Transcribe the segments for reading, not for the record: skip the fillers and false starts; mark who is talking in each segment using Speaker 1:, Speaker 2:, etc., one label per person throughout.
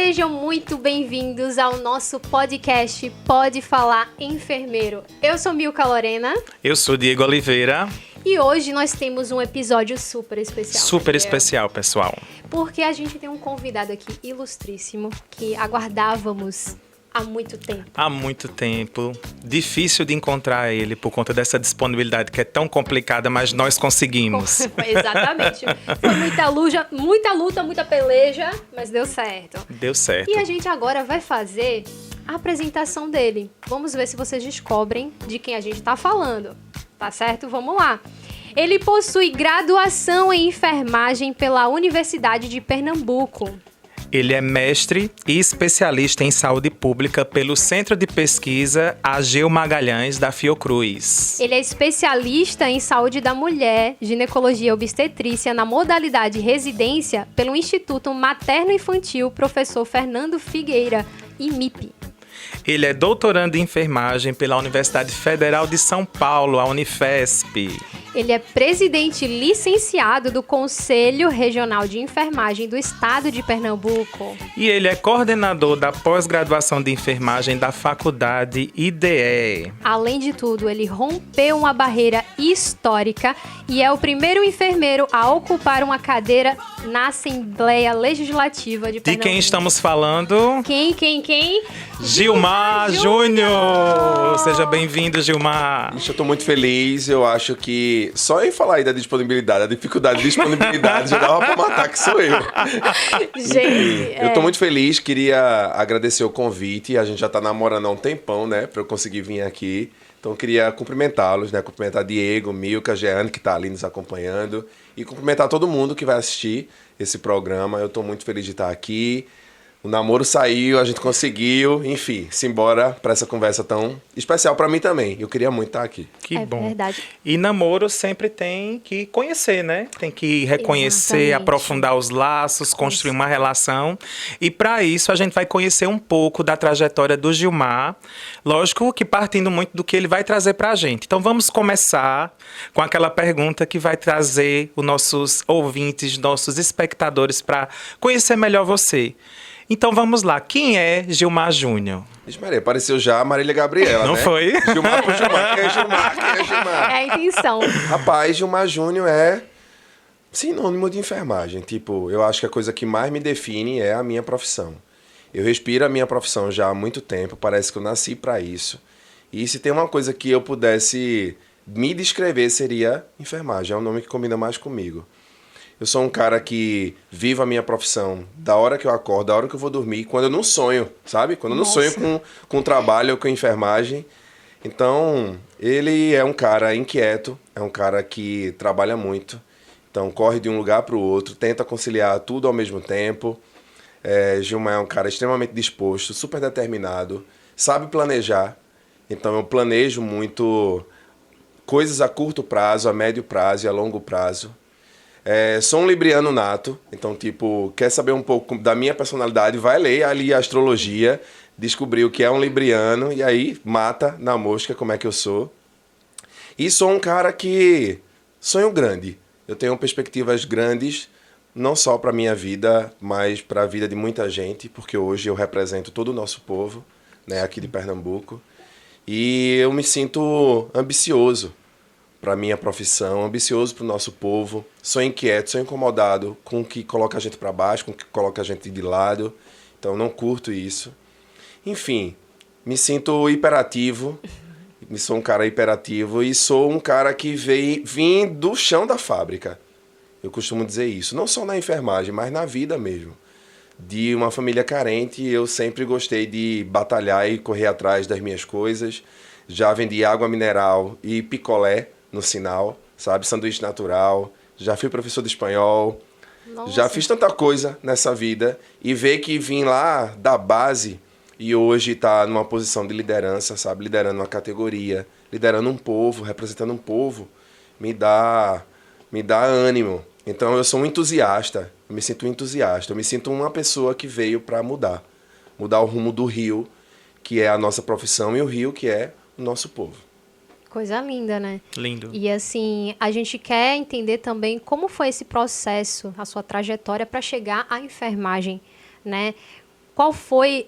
Speaker 1: Sejam muito bem-vindos ao nosso podcast Pode Falar Enfermeiro. Eu sou Milka Lorena.
Speaker 2: Eu sou Diego Oliveira.
Speaker 1: E hoje nós temos um episódio super especial.
Speaker 2: Super especial, pessoal.
Speaker 1: Porque a gente tem um convidado aqui ilustríssimo que aguardávamos há muito tempo.
Speaker 2: Há muito tempo. Difícil de encontrar ele por conta dessa disponibilidade que é tão complicada, mas nós conseguimos.
Speaker 1: Exatamente. Foi muita luta, muita peleja, mas deu certo.
Speaker 2: Deu certo.
Speaker 1: E a gente agora vai fazer a apresentação dele. Vamos ver se vocês descobrem de quem a gente está falando. Tá certo? Vamos lá. Ele possui graduação em enfermagem pela Universidade de Pernambuco.
Speaker 2: Ele é mestre e especialista em saúde pública pelo Centro de Pesquisa Ageu Magalhães, da Fiocruz.
Speaker 1: Ele é especialista em saúde da mulher, ginecologia e obstetrícia na modalidade residência pelo Instituto Materno Infantil Professor Fernando Figueira, IMIP.
Speaker 2: Ele é doutorando em enfermagem pela Universidade Federal de São Paulo, a Unifesp.
Speaker 1: Ele é presidente licenciado do Conselho Regional de Enfermagem do Estado de Pernambuco.
Speaker 2: E ele é coordenador da pós-graduação de enfermagem da Faculdade IDE.
Speaker 1: Além de tudo, ele rompeu uma barreira histórica e é o primeiro enfermeiro a ocupar uma cadeira na Assembleia Legislativa de Pernambuco.
Speaker 2: De quem estamos falando?
Speaker 1: Quem?
Speaker 2: Gilmar Júnior! Seja bem-vindo, Gilmar!
Speaker 3: Eu tô muito feliz, eu acho que só em falar aí da disponibilidade, a dificuldade de disponibilidade, já dava pra matar que sou eu.
Speaker 1: Gente,
Speaker 3: eu tô muito feliz, queria agradecer o convite, a gente já tá namorando há um tempão, né, pra eu conseguir vir aqui. Então eu queria cumprimentá-los, né, cumprimentar Diego, Milka, Jeane, que tá ali nos acompanhando, e cumprimentar todo mundo que vai assistir esse programa. Eu tô muito feliz de estar aqui. O namoro saiu, a gente conseguiu, enfim, simbora pra essa conversa tão especial pra mim também. Eu queria muito estar aqui.
Speaker 2: Que bom.
Speaker 1: Verdade.
Speaker 2: E namoro sempre tem que conhecer, né? Tem que reconhecer,
Speaker 1: Exatamente.
Speaker 2: aprofundar os laços, construir uma relação. E para isso a gente vai conhecer um pouco da trajetória do Gilmar. Lógico que partindo muito do que ele vai trazer pra gente. Então vamos começar com aquela pergunta que vai trazer os nossos ouvintes, nossos espectadores para conhecer melhor você. Então vamos lá, quem é Gilmar Júnior?
Speaker 3: Vixe Maria, apareceu já a Marília Gabriela,
Speaker 2: Não
Speaker 3: né?
Speaker 2: foi?
Speaker 3: Gilmar pro Gilmar, quem é Gilmar? Quem é Gilmar?
Speaker 1: É a intenção.
Speaker 3: Rapaz, Gilmar Júnior é sinônimo de enfermagem. Tipo, eu acho que a coisa que mais me define é a minha profissão. Eu respiro a minha profissão já há muito tempo, parece que eu nasci para isso. E se tem uma coisa que eu pudesse me descrever, seria enfermagem. É um nome que combina mais comigo. Eu sou um cara que vivo a minha profissão da hora que eu acordo, da hora que eu vou dormir, quando eu não sonho, sabe? Quando eu não sonho com trabalho ou com enfermagem. Então, ele é um cara inquieto, é um cara que trabalha muito. Então, corre de um lugar para o outro, tenta conciliar tudo ao mesmo tempo. Gilmar é um cara extremamente disposto, super determinado, sabe planejar. Então, eu planejo muito coisas a curto prazo, a médio prazo e a longo prazo. Sou um libriano nato, então, tipo, quer saber um pouco da minha personalidade, vai ler ali a astrologia, descobrir o que é um libriano, e aí mata na mosca como é que eu sou. E sou um cara que sonho grande. Eu tenho perspectivas grandes, não só para minha vida, mas para a vida de muita gente, porque hoje eu represento todo o nosso povo, né, aqui de Pernambuco. E eu me sinto ambicioso para a minha profissão, ambicioso para o nosso povo. Sou inquieto, sou incomodado com o que coloca a gente para baixo, com o que coloca a gente de lado. Então, não curto isso. Enfim, me sinto hiperativo, sou um cara hiperativo e sou um cara que vim do chão da fábrica. Eu costumo dizer isso, não só na enfermagem, mas na vida mesmo. De uma família carente, eu sempre gostei de batalhar e correr atrás das minhas coisas. Já vendi água mineral e picolé no sinal, sabe? Sanduíche natural. Já fui professor de espanhol.
Speaker 1: Nossa.
Speaker 3: Já fiz tanta coisa nessa vida. E ver que vim lá da base e hoje tá numa posição de liderança, sabe? Liderando uma categoria, liderando um povo, representando um povo, me dá ânimo. Então eu sou um entusiasta, eu me sinto um entusiasta. Eu me sinto uma pessoa que veio para mudar o rumo do Rio, que é a nossa profissão, e o Rio, que é o nosso povo.
Speaker 1: Coisa linda, né?
Speaker 2: Lindo.
Speaker 1: E assim, a gente quer entender também como foi esse processo, a sua trajetória para chegar à enfermagem, né? qual foi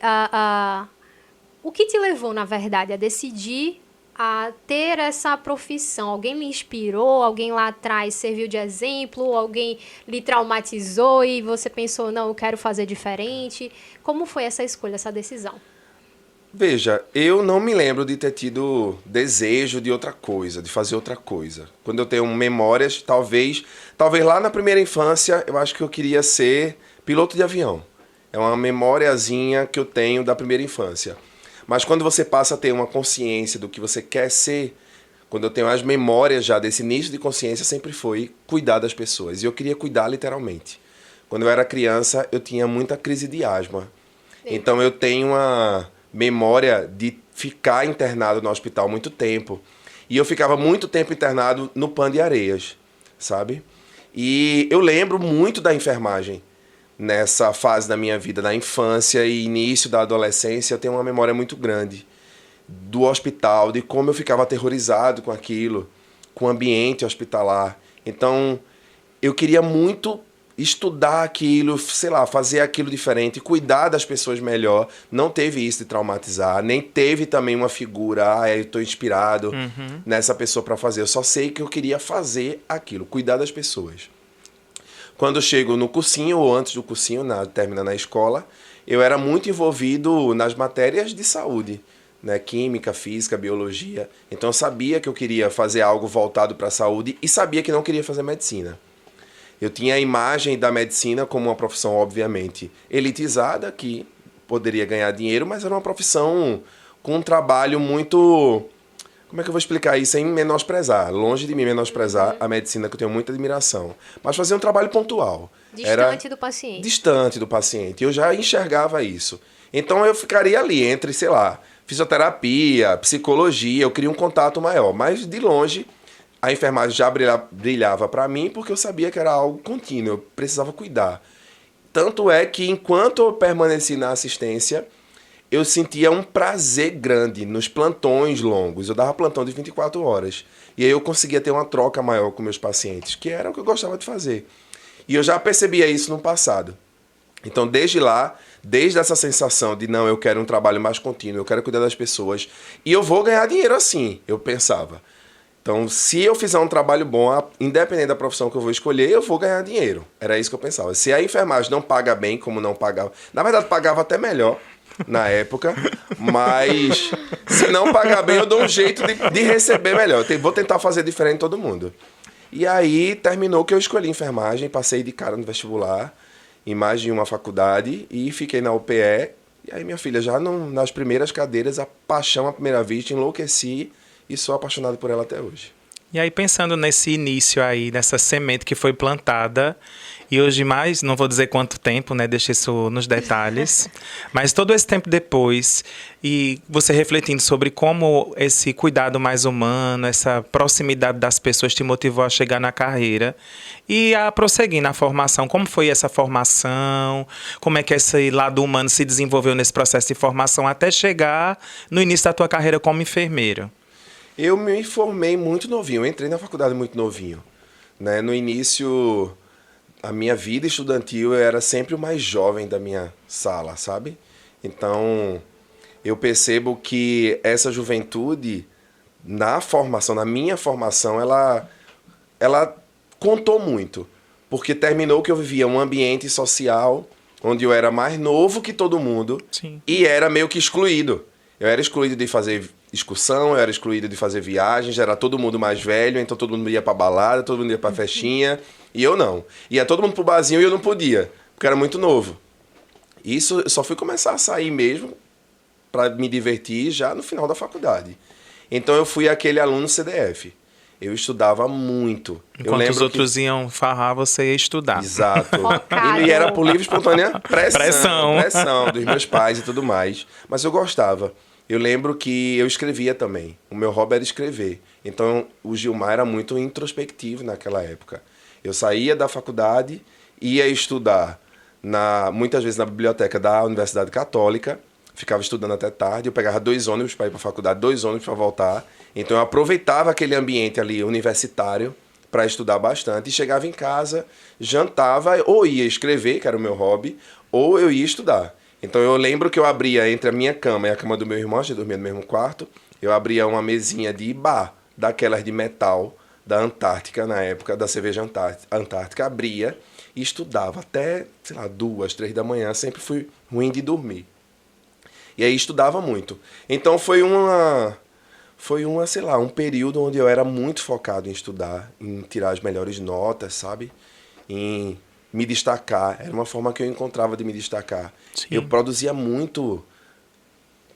Speaker 1: o que te levou, na verdade, a decidir a ter essa profissão? Alguém lhe inspirou? Alguém lá atrás serviu de exemplo? Alguém lhe traumatizou e você pensou, não, eu quero fazer diferente? Como foi essa escolha, essa decisão?
Speaker 3: Veja, eu não me lembro de ter tido desejo de outra coisa, de fazer outra coisa. Quando eu tenho memórias, talvez lá na primeira infância, eu acho que eu queria ser piloto de avião. É uma memóriazinha que eu tenho da primeira infância. Mas quando você passa a ter uma consciência do que você quer ser, quando eu tenho as memórias já desse início de consciência, sempre foi cuidar das pessoas. E eu queria cuidar literalmente. Quando eu era criança, eu tinha muita crise de asma. Então eu tenho uma memória de ficar internado no hospital muito tempo. E eu ficava muito tempo internado no Pan de Areias, sabe? E eu lembro muito da enfermagem. Nessa fase da minha vida, na infância e início da adolescência, eu tenho uma memória muito grande do hospital, de como eu ficava aterrorizado com aquilo, com o ambiente hospitalar. Então, eu queria muito estudar aquilo, sei lá, fazer aquilo diferente, cuidar das pessoas melhor. Não teve isso de traumatizar, nem teve também uma figura, eu estou inspirado nessa pessoa para fazer. Eu só sei que eu queria fazer aquilo, cuidar das pessoas. Quando eu chego no cursinho, ou antes do cursinho, terminando a escola, eu era muito envolvido nas matérias de saúde, né? Química, física, biologia. Então eu sabia que eu queria fazer algo voltado para a saúde e sabia que não queria fazer medicina. Eu tinha a imagem da medicina como uma profissão, obviamente, elitizada, que poderia ganhar dinheiro, mas era uma profissão com um trabalho muito... Como é que eu vou explicar isso sem menosprezar? Longe de mim menosprezar a medicina, que eu tenho muita admiração. Mas fazer um trabalho pontual.
Speaker 1: Distante do paciente.
Speaker 3: Distante do paciente. Eu já enxergava isso. Então eu ficaria ali entre, sei lá, fisioterapia, psicologia. Eu queria um contato maior. Mas de longe, a enfermagem já brilhava para mim, porque eu sabia que era algo contínuo. Eu precisava cuidar. Tanto é que enquanto eu permaneci na assistência, eu sentia um prazer grande nos plantões longos. Eu dava plantão de 24 horas. E aí eu conseguia ter uma troca maior com meus pacientes, que era o que eu gostava de fazer. E eu já percebia isso no passado. Então, desde lá, desde essa sensação de, não, eu quero um trabalho mais contínuo, eu quero cuidar das pessoas, e eu vou ganhar dinheiro assim, eu pensava. Então, se eu fizer um trabalho bom, independente da profissão que eu vou escolher, eu vou ganhar dinheiro. Era isso que eu pensava. Se a enfermagem não paga bem, como não pagava... Na verdade, pagava até melhor na época, mas se não pagar bem, eu dou um jeito de receber melhor. Vou tentar fazer diferente de todo mundo. E aí terminou que eu escolhi enfermagem, passei de cara no vestibular, em mais de uma faculdade, e fiquei na UPE. E aí minha filha, já nas primeiras cadeiras, a paixão à primeira vista, enlouqueci e sou apaixonado por ela até hoje.
Speaker 2: E aí, pensando nesse início aí, nessa semente que foi plantada, e hoje mais, não vou dizer quanto tempo, né? Deixa isso nos detalhes. Mas todo esse tempo depois, e você refletindo sobre como esse cuidado mais humano, essa proximidade das pessoas te motivou a chegar na carreira e a prosseguir na formação. Como foi essa formação? Como é que esse lado humano se desenvolveu nesse processo de formação até chegar no início da tua carreira como enfermeiro?
Speaker 3: Eu me formei muito novinho, eu entrei na faculdade muito novinho, né? No início, a minha vida estudantil, eu era sempre o mais jovem da minha sala, sabe? Então, eu percebo que essa juventude, na formação, na minha formação, ela contou muito. Porque terminou que eu vivia um ambiente social onde eu era mais novo que todo mundo.
Speaker 2: Sim.
Speaker 3: E era meio que excluído. Eu era excluído de fazer excursão, eu era excluído de fazer viagens, era todo mundo mais velho, então todo mundo ia pra balada, todo mundo ia pra festinha, e eu não. Ia todo mundo pro barzinho e eu não podia, porque era muito novo. Isso eu só fui começar a sair mesmo para me divertir já no final da faculdade. Então eu fui aquele aluno CDF. Eu estudava muito.
Speaker 2: Enquanto os outros iam farrar, você ia estudar.
Speaker 3: Exato.
Speaker 1: Focado.
Speaker 3: E era por livre e espontânea pressão dos meus pais e tudo mais. Mas eu gostava. Eu lembro que eu escrevia também. O meu hobby era escrever. Então, o Gilmar era muito introspectivo naquela época. Eu saía da faculdade, ia estudar muitas vezes na biblioteca da Universidade Católica, ficava estudando até tarde, eu pegava 2 ônibus para ir para a faculdade, 2 ônibus para voltar. Então, eu aproveitava aquele ambiente ali universitário para estudar bastante e chegava em casa, jantava, ou ia escrever, que era o meu hobby, ou eu ia estudar. Então eu lembro que eu abria entre a minha cama e a cama do meu irmão, a gente dormia no mesmo quarto, eu abria uma mesinha de bar, daquelas de metal, da Antártica, na época, da cerveja Antártica, abria e estudava até, sei lá, 2, 3 da manhã, sempre fui ruim de dormir. E aí estudava muito. Então foi sei lá, um período onde eu era muito focado em estudar, em tirar as melhores notas, sabe? Em me destacar. Era uma forma que eu encontrava de me destacar.
Speaker 2: Sim.
Speaker 3: Eu produzia muito,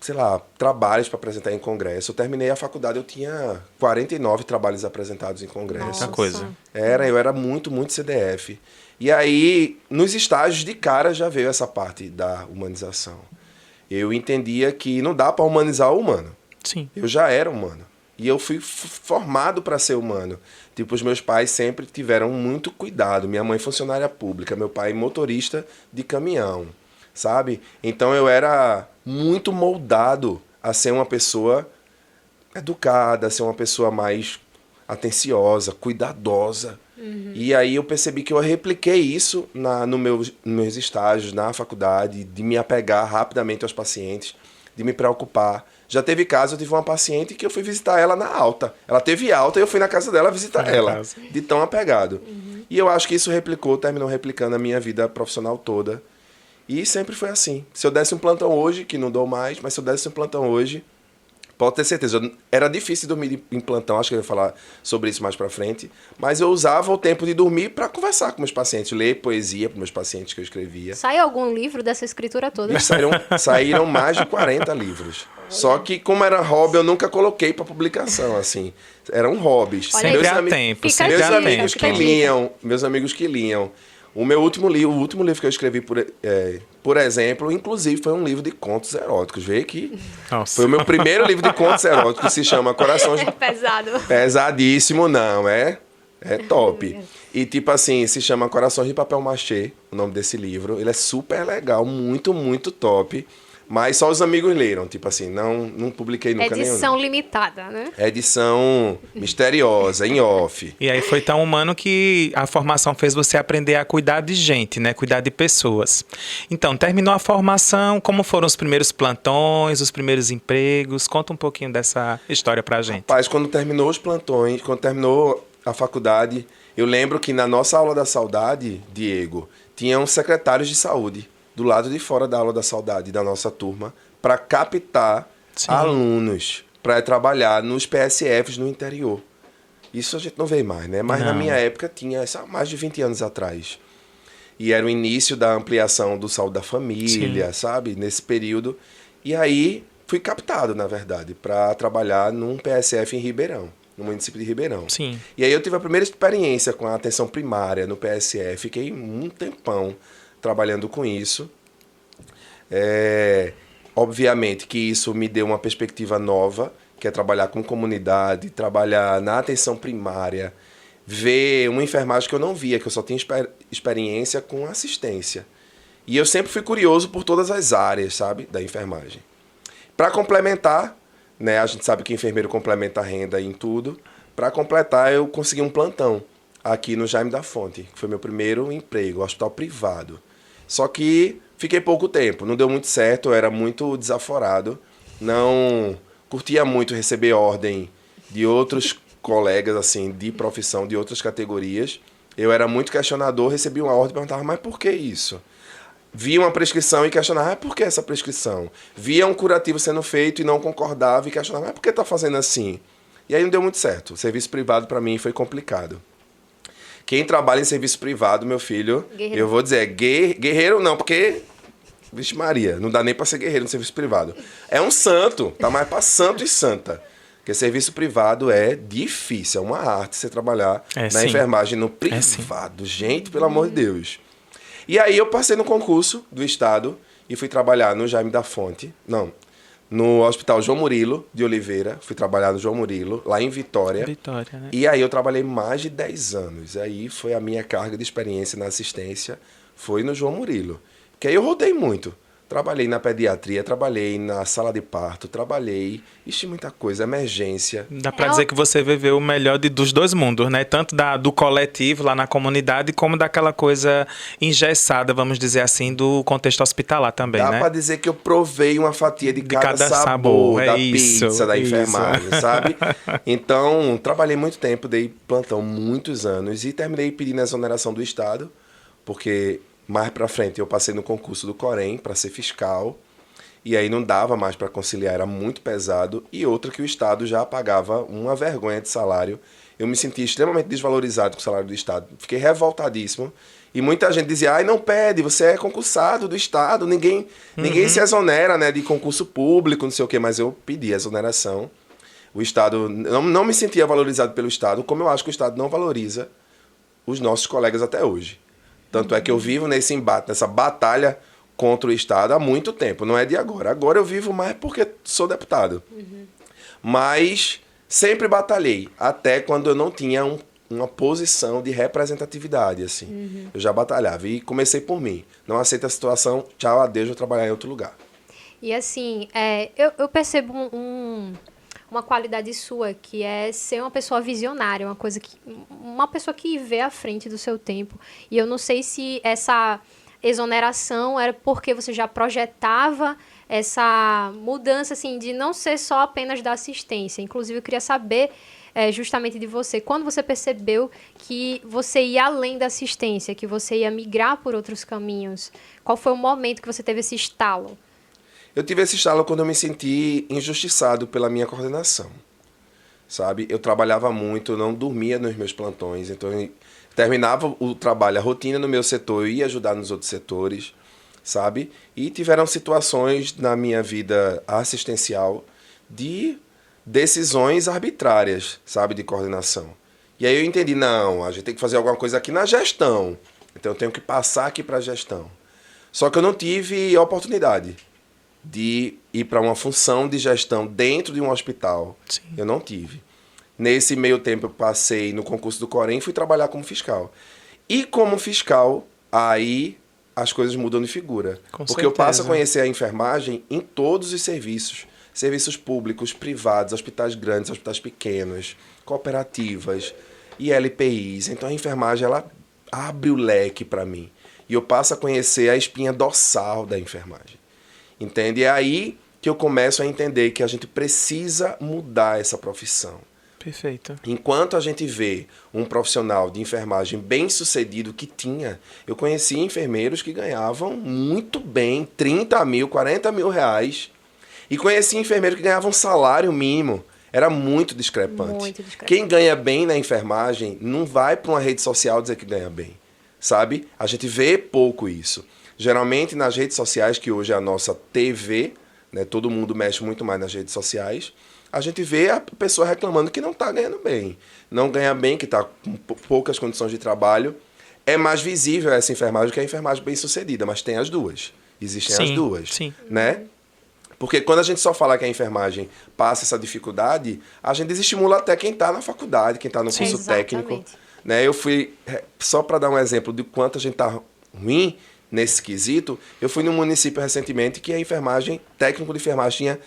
Speaker 3: sei lá, trabalhos para apresentar em congresso. Eu terminei a faculdade, eu tinha 49 trabalhos apresentados em congresso.
Speaker 2: Muita coisa.
Speaker 3: Eu era muito, muito CDF. E aí, nos estágios, de cara, já veio essa parte da humanização. Eu entendia que não dá para humanizar o humano.
Speaker 2: Sim.
Speaker 3: Eu já era humano. E eu fui formado para ser humano. Tipo, os meus pais sempre tiveram muito cuidado. Minha mãe funcionária pública, meu pai motorista de caminhão, sabe? Então eu era muito moldado a ser uma pessoa educada, a ser uma pessoa mais atenciosa, cuidadosa. E aí eu percebi que eu repliquei isso nos meus estágios, na faculdade, de me apegar rapidamente aos pacientes, de me preocupar. Já teve caso, eu tive uma paciente que eu fui visitar ela na alta. Ela teve alta e eu fui na casa dela visitar ela, de tão apegado. E eu acho que isso terminou replicando a minha vida profissional toda. E sempre foi assim. Se eu desse um plantão hoje, que não dou mais, mas se eu desse um plantão hoje, pode ter certeza. Era difícil dormir em plantão, acho que eu ia falar sobre isso mais pra frente, mas eu usava o tempo de dormir para conversar com meus pacientes, ler poesia para meus pacientes que eu escrevia.
Speaker 1: Sai algum livro dessa escritura toda?
Speaker 3: E saíram mais de 40 livros. Só que, como era hobby, eu nunca coloquei para publicação, assim. Eram hobbies.
Speaker 2: Sempre há tempo,
Speaker 1: Fica
Speaker 2: sempre
Speaker 1: a
Speaker 2: há
Speaker 1: dica,
Speaker 2: tempo.
Speaker 1: fica a dica.
Speaker 3: Meus amigos que liam. O último livro que eu escrevi, por exemplo, inclusive foi um livro de contos eróticos. Vê que
Speaker 2: Nossa.
Speaker 3: foi o meu primeiro livro de contos eróticos, se chama Corações...
Speaker 1: É pesado.
Speaker 3: Pesadíssimo, não, é top. E tipo assim, se chama Corações de Papel Machê, o nome desse livro. Ele é super legal, muito, muito top. Mas só os amigos leram, tipo assim, não publiquei nunca nenhum.
Speaker 1: Edição limitada, né?
Speaker 3: Edição misteriosa, em off.
Speaker 2: E aí foi tão humano que a formação fez você aprender a cuidar de gente, né? Cuidar de pessoas. Então, terminou a formação, como foram os primeiros plantões, os primeiros empregos? Conta um pouquinho dessa história pra gente.
Speaker 3: Rapaz, quando terminou os plantões, quando terminou a faculdade, eu lembro que na nossa aula da saudade, Diego, tinham secretários de saúde do lado de fora da aula da saudade da nossa turma, para captar alunos para trabalhar nos PSFs no interior. Isso a gente não vê mais, né? Mas
Speaker 2: Não.
Speaker 3: na minha época tinha, mais de 20 anos atrás. E era o início da ampliação do Saúde da Família, sabe? Nesse período. E aí fui captado, na verdade, para trabalhar num PSF em Ribeirão, no município de Ribeirão.
Speaker 2: Sim.
Speaker 3: E aí eu tive a primeira experiência com a atenção primária no PSF. Fiquei um tempão trabalhando com isso. Obviamente que isso me deu uma perspectiva nova, que é trabalhar com comunidade, trabalhar na atenção primária, ver uma enfermagem que eu não via, que eu só tinha experiência com assistência. E eu sempre fui curioso por todas as áreas, sabe, da enfermagem. Para complementar, né, a gente sabe que enfermeiro complementa a renda em tudo. Para completar, eu consegui um plantão aqui no Jaime da Fonte, que foi meu primeiro emprego, hospital privado. Só que fiquei pouco tempo, não deu muito certo, eu era muito desaforado, não curtia muito receber ordem de outros colegas, assim, de profissão, de outras categorias. Eu era muito questionador, recebia uma ordem e perguntava, mas por que isso? Via uma prescrição e questionava, por que essa prescrição? Via um curativo sendo feito e não concordava e questionava, mas por que está fazendo assim? E aí não deu muito certo, o serviço privado para mim foi complicado. Quem trabalha em serviço privado, meu filho, guerreiro. Eu vou dizer, guerreiro não, porque, vixe Maria, não dá nem para ser guerreiro no serviço privado. É um santo, tá mais para santo e santa. Porque serviço privado é difícil, é uma arte você trabalhar na enfermagem no privado. Gente, pelo amor de Deus. E aí eu passei no concurso do Estado e fui trabalhar no Jaime da Fonte, no Hospital João Murilo de Oliveira, fui trabalhar no João Murilo, lá em Vitória.
Speaker 2: Vitória, né?
Speaker 3: E aí eu trabalhei mais de 10 anos. Aí foi a minha carga de experiência na assistência, foi no João Murilo. Porque aí eu rodei muito. Trabalhei na pediatria, trabalhei na sala de parto, trabalhei... Ixi, muita coisa, emergência.
Speaker 2: Dá pra dizer que você viveu o melhor dos dois mundos, né? Tanto do coletivo lá na comunidade, como daquela coisa engessada, vamos dizer assim, do contexto hospitalar também, né?
Speaker 3: Dá pra dizer que eu provei uma fatia de cada sabor da pizza, da enfermagem, sabe? Então, trabalhei muito tempo, dei plantão muitos anos e terminei pedindo a exoneração do Estado, porque mais pra frente eu passei no concurso do Corém para ser fiscal. E aí não dava mais para conciliar, era muito pesado. E outra que o Estado já pagava uma vergonha de salário. Eu me senti extremamente desvalorizado com o salário do Estado. Fiquei revoltadíssimo. E muita gente dizia, ai, não pede, você é concursado do Estado, ninguém se exonera, né, de concurso público, não sei o quê. Mas eu pedi a exoneração. O Estado, não me sentia valorizado pelo Estado, como eu acho que o Estado não valoriza os nossos colegas até hoje. Tanto é que eu vivo nesse embate, nessa batalha contra o Estado há muito tempo, não é de agora. Agora eu vivo mais porque sou deputado. Mas sempre batalhei, até quando eu não tinha uma posição de representatividade, assim. Eu já batalhava e comecei por mim. Não aceito a situação, tchau, adeus, vou trabalhar em outro lugar.
Speaker 1: E assim, eu percebo uma qualidade sua, que é ser uma pessoa visionária, uma pessoa que vê à frente do seu tempo. E eu não sei se essa exoneração era porque você já projetava essa mudança, assim, de não ser só apenas da assistência. Inclusive, eu queria saber justamente de você, quando você percebeu que você ia além da assistência, que você ia migrar por outros caminhos, qual foi o momento que você teve esse estalo?
Speaker 3: Eu tive esse estalo quando eu me senti injustiçado pela minha coordenação, sabe? Eu trabalhava muito, não dormia nos meus plantões, então terminava o trabalho, a rotina no meu setor, eu ia ajudar nos outros setores, sabe? E tiveram situações na minha vida assistencial de decisões arbitrárias, sabe, de coordenação. E aí eu entendi, não, a gente tem que fazer alguma coisa aqui na gestão, então eu tenho que passar aqui para a gestão. Só que eu não tive oportunidade de ir para uma função de gestão dentro de um hospital. Sim. Eu não tive. Nesse meio tempo eu passei no concurso do Corém e fui trabalhar como fiscal. E como fiscal, aí as coisas mudam de figura. Porque certeza. Eu passo a conhecer a enfermagem em todos os serviços. Serviços públicos, privados, hospitais grandes, hospitais pequenos, cooperativas e LPIs. Então a enfermagem ela abre o leque para mim. E eu passo a conhecer a espinha dorsal da enfermagem. Entende? É aí que eu começo a entender que a gente precisa mudar essa profissão.
Speaker 2: Perfeito.
Speaker 3: Enquanto a gente vê um profissional de enfermagem bem-sucedido que tinha, eu conheci enfermeiros que ganhavam muito bem, 30 mil, 40 mil reais, e conheci enfermeiros que ganhavam salário mínimo. Era muito discrepante. Muito discrepante. Quem ganha bem na enfermagem não vai para uma rede social dizer que ganha bem, sabe? A gente vê pouco isso. Geralmente nas redes sociais, que hoje é a nossa TV, né, todo mundo mexe muito mais nas redes sociais, a gente vê a pessoa reclamando que não está ganhando bem. Não ganha bem, que está com poucas condições de trabalho. É mais visível essa enfermagem que a enfermagem bem-sucedida, mas tem as duas. Existem as duas. Sim. Né? Porque quando a gente só fala que a enfermagem passa essa dificuldade, a gente desestimula até quem está na faculdade, quem está no curso técnico. Né? Eu fui, só para dar um exemplo de quanto a gente está ruim nesse quesito, eu fui num município recentemente que a enfermagem, técnico de enfermagem, tinha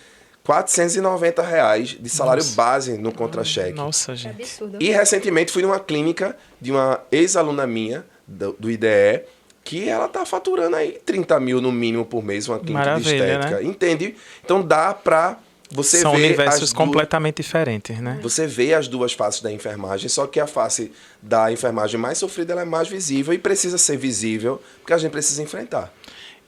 Speaker 3: R$490 de salário base no contra-cheque.
Speaker 2: Nossa, gente.
Speaker 1: É absurdo.
Speaker 3: E recentemente fui numa clínica de uma ex-aluna minha, do IDE, que ela tá faturando aí 30 mil no mínimo por mês, uma clínica de estética. Né? Entende? Então dá pra você ver...
Speaker 2: São universos completamente diferentes, né?
Speaker 3: Você vê as duas faces da enfermagem, só que a face da enfermagem mais sofrida ela é mais visível e precisa ser visível, porque a gente precisa enfrentar.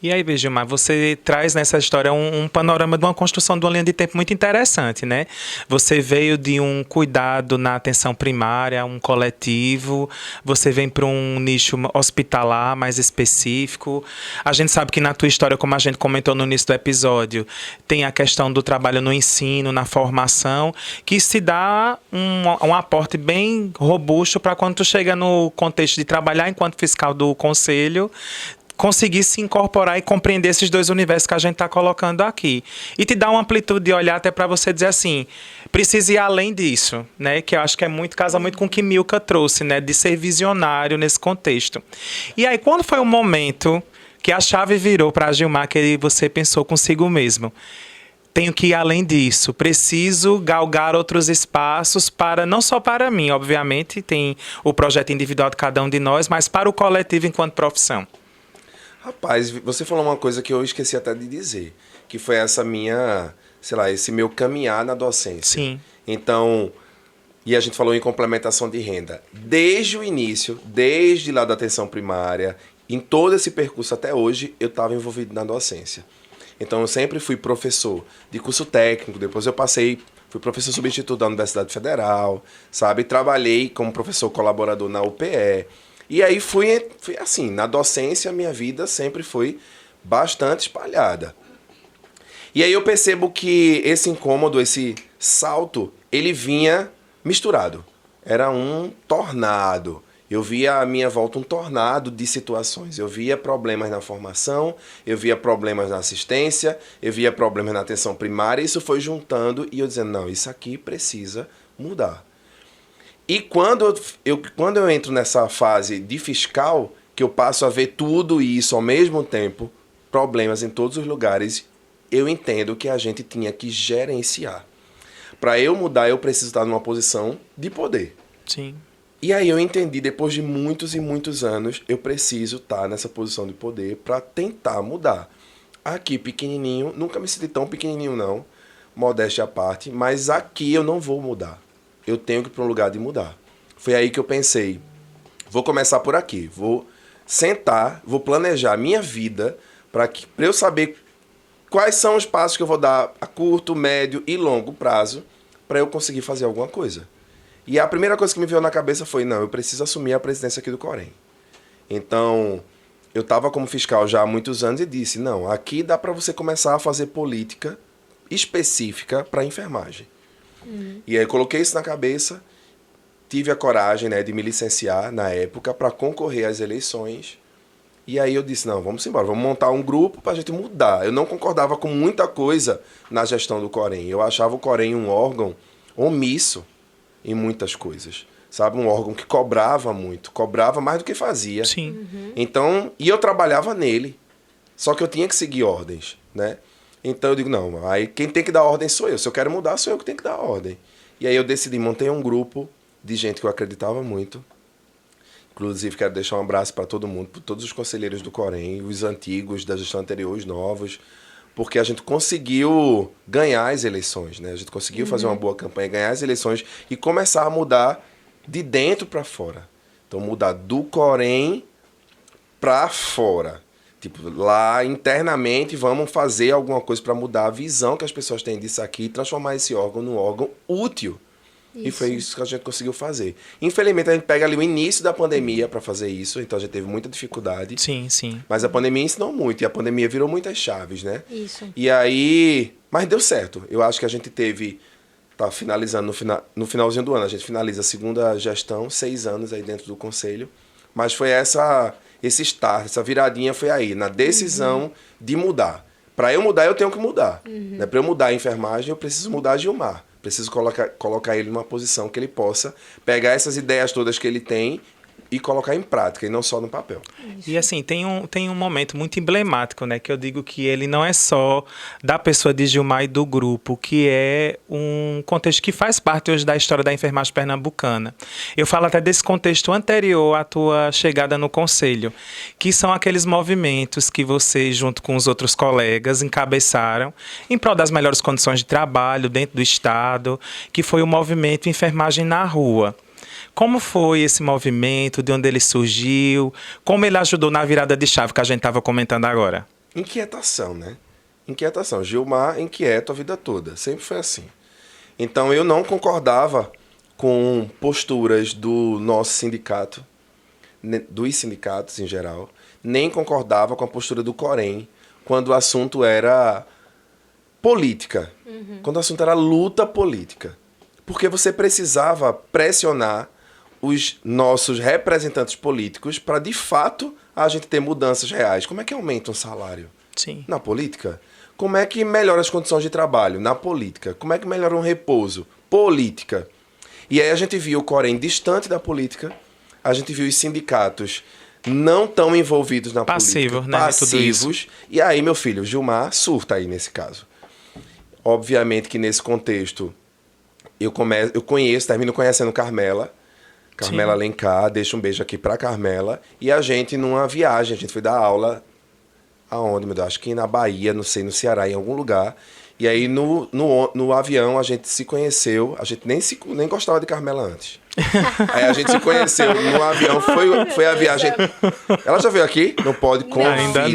Speaker 2: E aí, Gilmar, você traz nessa história um panorama de uma construção de uma linha de tempo muito interessante, né? Você veio de um cuidado na atenção primária, um coletivo, você vem para um nicho hospitalar mais específico. A gente sabe que na tua história, como a gente comentou no início do episódio, tem a questão do trabalho no ensino, na formação, que se dá um aporte bem robusto para quando tu chega no contexto de trabalhar enquanto fiscal do conselho, conseguir se incorporar e compreender esses dois universos que a gente está colocando aqui. E te dá uma amplitude de olhar até para você dizer assim, precisa ir além disso, né? Que eu acho que casa muito com o que Milka trouxe, né? De ser visionário nesse contexto. E aí, quando foi o momento que a chave virou para Gilmar, que você pensou consigo mesmo? Tenho que ir além disso, preciso galgar outros espaços para, não só para mim, obviamente, tem o projeto individual de cada um de nós, mas para o coletivo enquanto profissão.
Speaker 3: Rapaz, você falou uma coisa que eu esqueci até de dizer, que foi essa minha, sei lá, esse meu caminhar na docência.
Speaker 2: Sim.
Speaker 3: Então, e a gente falou em complementação de renda. Desde o início, desde lá da atenção primária, em todo esse percurso até hoje, eu estava envolvido na docência. Então, eu sempre fui professor de curso técnico, depois fui professor substituto da Universidade Federal, sabe? Trabalhei como professor colaborador na UPE. E aí fui assim, na docência a minha vida sempre foi bastante espalhada. E aí eu percebo que esse incômodo, esse salto, ele vinha misturado. Era um tornado. Eu via à minha volta um tornado de situações. Eu via problemas na formação, eu via problemas na assistência, eu via problemas na atenção primária. Isso foi juntando e eu dizendo, não, isso aqui precisa mudar. E quando eu entro nessa fase de fiscal, que eu passo a ver tudo isso ao mesmo tempo, problemas em todos os lugares, eu entendo que a gente tinha que gerenciar. Para eu mudar, eu preciso estar numa posição de poder.
Speaker 2: Sim.
Speaker 3: E aí eu entendi, depois de muitos e muitos anos, eu preciso estar nessa posição de poder para tentar mudar. Aqui, pequenininho, nunca me senti tão pequenininho não, modéstia à parte, mas aqui eu não vou mudar. Eu tenho que ir para um lugar de mudar. Foi aí que eu pensei, vou começar por aqui, vou sentar, vou planejar a minha vida para eu saber quais são os passos que eu vou dar a curto, médio e longo prazo para eu conseguir fazer alguma coisa. E a primeira coisa que me veio na cabeça foi, não, eu preciso assumir a presidência aqui do Corém. Então, eu estava como fiscal já há muitos anos e disse, não, aqui dá para você começar a fazer política específica para enfermagem. E aí coloquei isso na cabeça, tive a coragem, né, de me licenciar na época para concorrer às eleições. E aí eu disse, não, vamos embora, vamos montar um grupo para a gente mudar. Eu não concordava com muita coisa na gestão do Corém. Eu achava o Corém um órgão omisso em muitas coisas, sabe? Um órgão que cobrava muito, cobrava mais do que fazia.
Speaker 2: Sim.
Speaker 3: Então, e eu trabalhava nele, só que eu tinha que seguir ordens, né? Então eu digo, não, aí quem tem que dar ordem sou eu. Se eu quero mudar, sou eu que tenho que dar ordem. E aí eu decidi, montei um grupo de gente que eu acreditava muito. Inclusive, quero deixar um abraço para todo mundo, para todos os conselheiros do Corém, os antigos, da gestão anterior, os novos, porque a gente conseguiu ganhar as eleições, né? A gente conseguiu fazer uma boa campanha, ganhar as eleições e começar a mudar de dentro para fora. Então, mudar do Corém para fora. Tipo, lá internamente vamos fazer alguma coisa para mudar a visão que as pessoas têm disso aqui e transformar esse órgão num órgão útil. Isso. E foi isso que a gente conseguiu fazer. Infelizmente, a gente pega ali o início da pandemia para fazer isso, então a gente teve muita dificuldade.
Speaker 2: Sim, sim.
Speaker 3: Mas a pandemia ensinou muito, e a pandemia virou muitas chaves, né?
Speaker 1: Isso.
Speaker 3: E aí... Mas deu certo. Eu acho que a gente tá finalizando no finalzinho do ano, a gente finaliza a segunda gestão, 6 anos aí dentro do conselho. Mas foi esse start, essa viradinha foi aí, na decisão de mudar. Para eu mudar, eu tenho que mudar. Né? Para eu mudar a enfermagem, eu preciso mudar a Gilmar. Preciso colocar ele numa posição que ele possa pegar essas ideias todas que ele tem e colocar em prática, e não só no papel.
Speaker 2: E assim, tem um momento muito emblemático, né? Que eu digo que ele não é só da pessoa de Gilmar e do grupo, que é um contexto que faz parte hoje da história da enfermagem pernambucana. Eu falo até desse contexto anterior à tua chegada no conselho, que são aqueles movimentos que você, junto com os outros colegas, encabeçaram em prol das melhores condições de trabalho dentro do Estado, que foi o movimento Enfermagem na Rua. Como foi esse movimento, de onde ele surgiu, como ele ajudou na virada de chave que a gente estava comentando agora?
Speaker 3: Inquietação, né? Inquietação. Gilmar inquieto a vida toda, sempre foi assim. Então eu não concordava com posturas do nosso sindicato, dos sindicatos em geral, nem concordava com a postura do Corém, quando o assunto era política, quando o assunto era luta política. Porque você precisava pressionar os nossos representantes políticos para, de fato, a gente ter mudanças reais. Como é que aumenta um salário?
Speaker 2: Sim.
Speaker 3: Na política? Como é que melhora as condições de trabalho? Na política. Como é que melhora um repouso? Política. E aí a gente viu o Corém distante da política, a gente viu os sindicatos não tão envolvidos na
Speaker 2: Passivo,
Speaker 3: política,
Speaker 2: né, de tudo isso.
Speaker 3: passivos. E aí, meu filho, Gilmar surta aí nesse caso. Obviamente que nesse contexto, eu termino conhecendo Carmela Alencar, deixo um beijo aqui pra Carmela, e a gente numa viagem, a gente foi dar aula, aonde, meu Deus, acho que na Bahia, não sei, no Ceará, em algum lugar, e aí no avião a gente se conheceu, a gente nem gostava de Carmela antes. Aí a gente se conheceu no avião, foi a viagem. Ela já veio aqui? Não pode, convidem,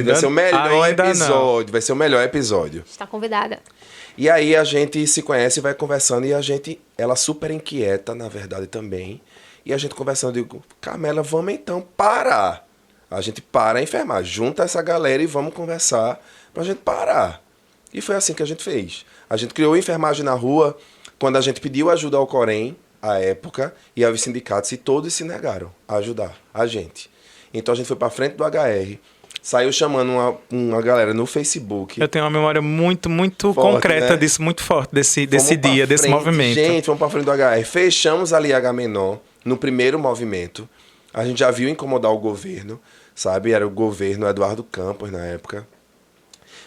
Speaker 3: vai ser o melhor episódio, vai ser o melhor episódio.
Speaker 1: Está convidada.
Speaker 3: E aí a gente se conhece e vai conversando, e ela super inquieta, na verdade, também. E a gente conversando, eu digo, Carmela, vamos então parar. A gente para a enfermagem, junta essa galera e vamos conversar pra gente parar. E foi assim que a gente fez. A gente criou enfermagem na rua quando a gente pediu ajuda ao Corém, à época, e aos sindicatos, e todos se negaram a ajudar a gente. Então a gente foi pra frente do HR, saiu chamando uma galera no Facebook.
Speaker 2: Eu tenho uma memória muito forte, concreta, né? Disso, muito forte, desse dia, desse movimento.
Speaker 3: Gente, vamos pra frente do HR. Fechamos ali H-Menor no primeiro movimento. A gente já viu incomodar o governo, sabe? Era o governo Eduardo Campos na época.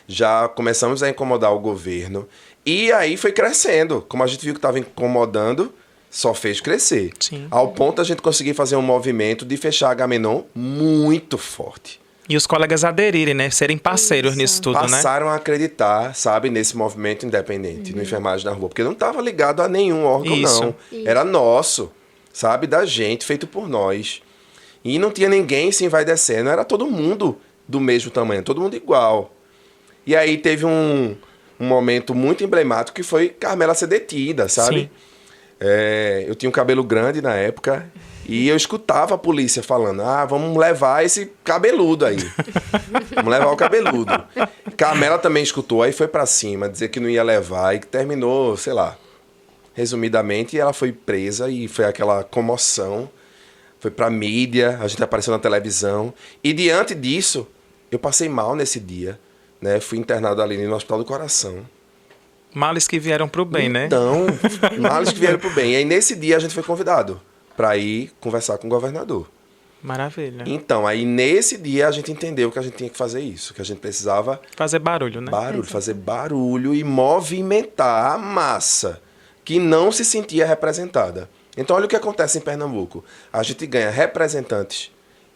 Speaker 3: Já começamos a incomodar o governo. E aí foi crescendo. Como a gente viu que estava incomodando, só fez crescer.
Speaker 2: Sim.
Speaker 3: Ao ponto a gente conseguir fazer um movimento de fechar H-Menor muito forte.
Speaker 2: E os colegas aderirem, né? Serem parceiros nisso tudo,
Speaker 3: Passaram a acreditar, sabe, nesse movimento independente, no Enfermagem na Rua. Porque não estava ligado a nenhum órgão, não. Era nosso, sabe, da gente, feito por nós. E não tinha ninguém se envaidecendo. Era todo mundo do mesmo tamanho, todo mundo igual. E aí teve um momento muito emblemático que foi Carmela ser detida, sabe?
Speaker 2: Sim.
Speaker 3: Eu tinha um cabelo grande na época e eu escutava a polícia falando, vamos levar esse cabeludo aí. Vamos levar o cabeludo. Carmela também escutou, aí foi pra cima, dizer que não ia levar e que terminou, sei lá, resumidamente, ela foi presa e foi aquela comoção. Foi pra mídia, a gente apareceu na televisão. E diante disso, eu passei mal nesse dia, né? Fui internado ali no Hospital do Coração.
Speaker 2: Males que vieram pro bem, né?
Speaker 3: Então, males que vieram pro bem. E aí, nesse dia, a gente foi convidado para ir conversar com o governador.
Speaker 2: Maravilha.
Speaker 3: Então, aí, nesse dia, a gente entendeu que a gente tinha que fazer isso. Que a gente precisava...
Speaker 2: Fazer barulho, né?
Speaker 3: Fazer barulho e movimentar a massa que não se sentia representada. Então, olha o que acontece em Pernambuco. A gente ganha representantes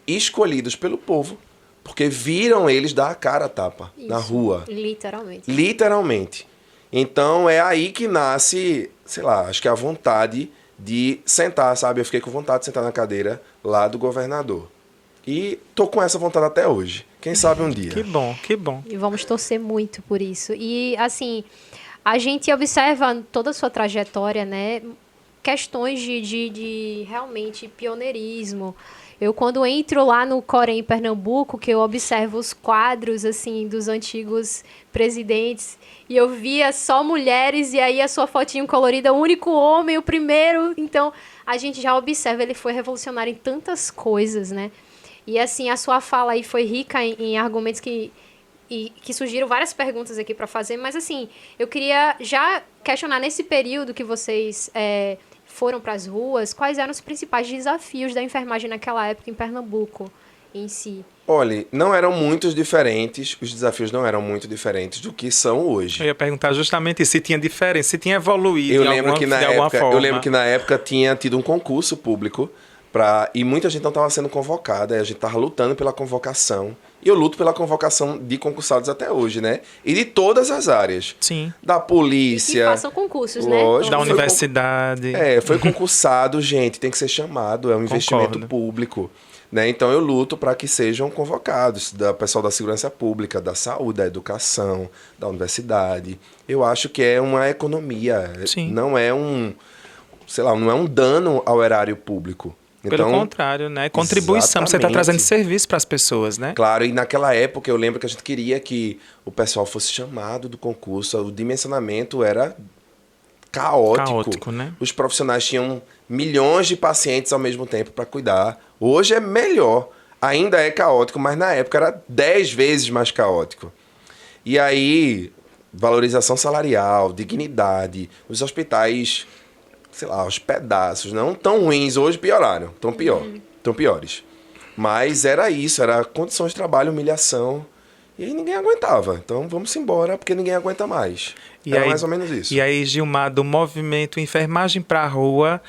Speaker 3: escolhidos pelo povo, porque viram eles dar a cara a tapa na rua. Literalmente. Então, é aí que nasce, sei lá, acho que a vontade de sentar, sabe? Eu fiquei com vontade de sentar na cadeira lá do governador. E tô com essa vontade até hoje. Quem sabe um dia.
Speaker 2: Que bom, que bom.
Speaker 1: E vamos torcer muito por isso. E, assim, a gente observa toda a sua trajetória, né? Questões de realmente pioneirismo. Eu, quando entro lá no Corém, em Pernambuco, que eu observo os quadros, assim, dos antigos presidentes, e eu via só mulheres, e aí a sua fotinho colorida, o único homem, o primeiro. Então, a gente já observa, ele foi revolucionário em tantas coisas, né? E, assim, a sua fala aí foi rica em argumentos que surgiram várias perguntas aqui para fazer, mas, assim, eu queria já questionar, nesse período que vocês foram para as ruas, quais eram os principais desafios da enfermagem naquela época em Pernambuco em si?
Speaker 3: Olha, não eram muito diferentes, os desafios não eram muito diferentes do que são hoje.
Speaker 2: Eu ia perguntar justamente se tinha diferença, se tinha evoluído de alguma forma.
Speaker 3: Eu lembro que na época tinha tido um concurso público e muita gente não estava sendo convocada, a gente estava lutando pela convocação. E eu luto pela convocação de concursados até hoje, né? E de todas as áreas.
Speaker 2: Sim.
Speaker 3: Da polícia.
Speaker 1: E que façam concursos,
Speaker 3: lógico,
Speaker 1: né?
Speaker 2: Da universidade.
Speaker 3: Foi concursado, gente, tem que ser chamado, é um investimento público. Né? Então eu luto para que sejam convocados, da pessoal da segurança pública, da saúde, da educação, da universidade. Eu acho que é uma economia,
Speaker 2: Sim.
Speaker 3: Não é não é um dano ao erário público.
Speaker 2: Pelo contrário, né? Contribuição, você está trazendo serviço para as pessoas, né?
Speaker 3: Claro, e naquela época eu lembro que a gente queria que o pessoal fosse chamado do concurso, o dimensionamento era caótico,
Speaker 2: né?
Speaker 3: Os profissionais tinham milhões de pacientes ao mesmo tempo para cuidar. Hoje é melhor, ainda é caótico, mas na época era 10 vezes mais caótico. E aí, valorização salarial, dignidade, os hospitais, sei lá, os pedaços, não tão ruins, hoje pioraram, tão piores. Mas era isso, era condições de trabalho, humilhação. E aí ninguém aguentava. Então vamos embora, porque ninguém aguenta mais. Era mais ou menos isso.
Speaker 2: E aí, Gilmar, do movimento enfermagem pra rua,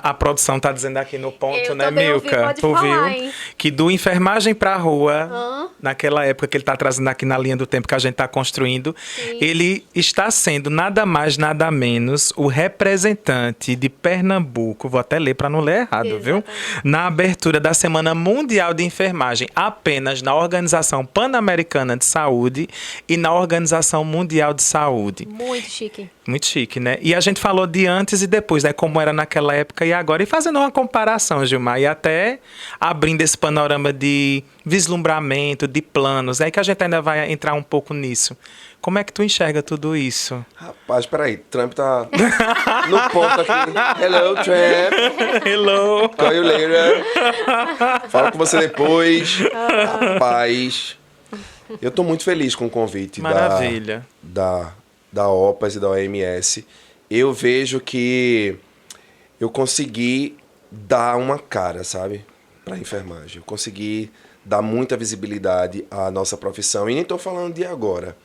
Speaker 2: a produção tá dizendo aqui no ponto,
Speaker 1: Eu
Speaker 2: né,
Speaker 1: também ouvi,
Speaker 2: Milka?
Speaker 1: pode
Speaker 2: Tu
Speaker 1: falar,
Speaker 2: viu?
Speaker 1: hein?
Speaker 2: Que do enfermagem pra rua,
Speaker 1: Hã?
Speaker 2: naquela época que ele tá trazendo aqui na linha do tempo que a gente tá construindo,
Speaker 1: Sim.
Speaker 2: ele está sendo nada mais, nada menos o representante de Pernambuco, vou até ler pra não ler errado, viu? Na abertura da Semana Mundial de Enfermagem, apenas na Organização Pan-Americana de Saúde e na Organização Mundial de Saúde.
Speaker 1: Muito chique.
Speaker 2: Muito chique, né? E a gente falou de antes e depois, né? Como era naquela época e agora. E fazendo uma comparação, Gilmar, e até abrindo esse panorama de vislumbramento, de planos, né? Que a gente ainda vai entrar um pouco nisso. Como é que tu enxerga tudo isso?
Speaker 3: Rapaz, peraí, Trump tá no ponto aqui. Hello, Trump.
Speaker 2: Hello!
Speaker 3: Call you later. Falo com você depois. Rapaz, eu tô muito feliz com o convite
Speaker 2: Maravilha.
Speaker 3: da OPAS e da OMS. Eu vejo que eu consegui dar uma cara, sabe? Pra enfermagem. Eu consegui dar muita visibilidade à nossa profissão. E nem tô falando de agora.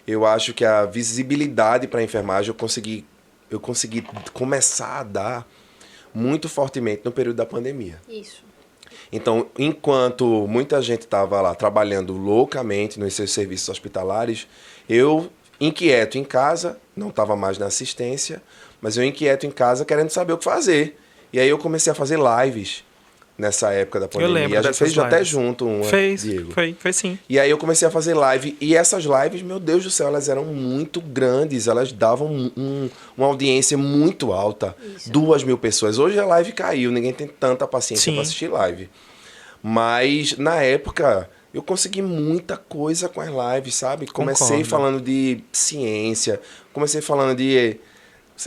Speaker 3: Eu acho que a visibilidade para a enfermagem eu consegui começar a dar muito fortemente no período da pandemia.
Speaker 1: Isso.
Speaker 3: Então, enquanto muita gente estava lá trabalhando loucamente nos seus serviços hospitalares, eu, inquieto em casa, não estava mais na assistência, mas eu inquieto em casa querendo saber o que fazer. E aí eu comecei a fazer lives nessa época da pandemia.
Speaker 2: Eu lembro
Speaker 3: a gente fez
Speaker 2: dessas
Speaker 3: até
Speaker 2: lives.
Speaker 3: junto uma,
Speaker 2: Fez,
Speaker 3: Diego.
Speaker 2: foi sim.
Speaker 3: E aí eu comecei a fazer live. E essas lives, meu Deus do céu, elas eram muito grandes. Elas davam uma audiência muito alta.
Speaker 1: Isso.
Speaker 3: 2.000 pessoas. Hoje a live caiu. Ninguém tem tanta paciência
Speaker 2: Sim.
Speaker 3: para assistir live. Mas, na época, eu consegui muita coisa com as lives, sabe? Comecei
Speaker 2: Concordo.
Speaker 3: falando de ciência. Comecei falando de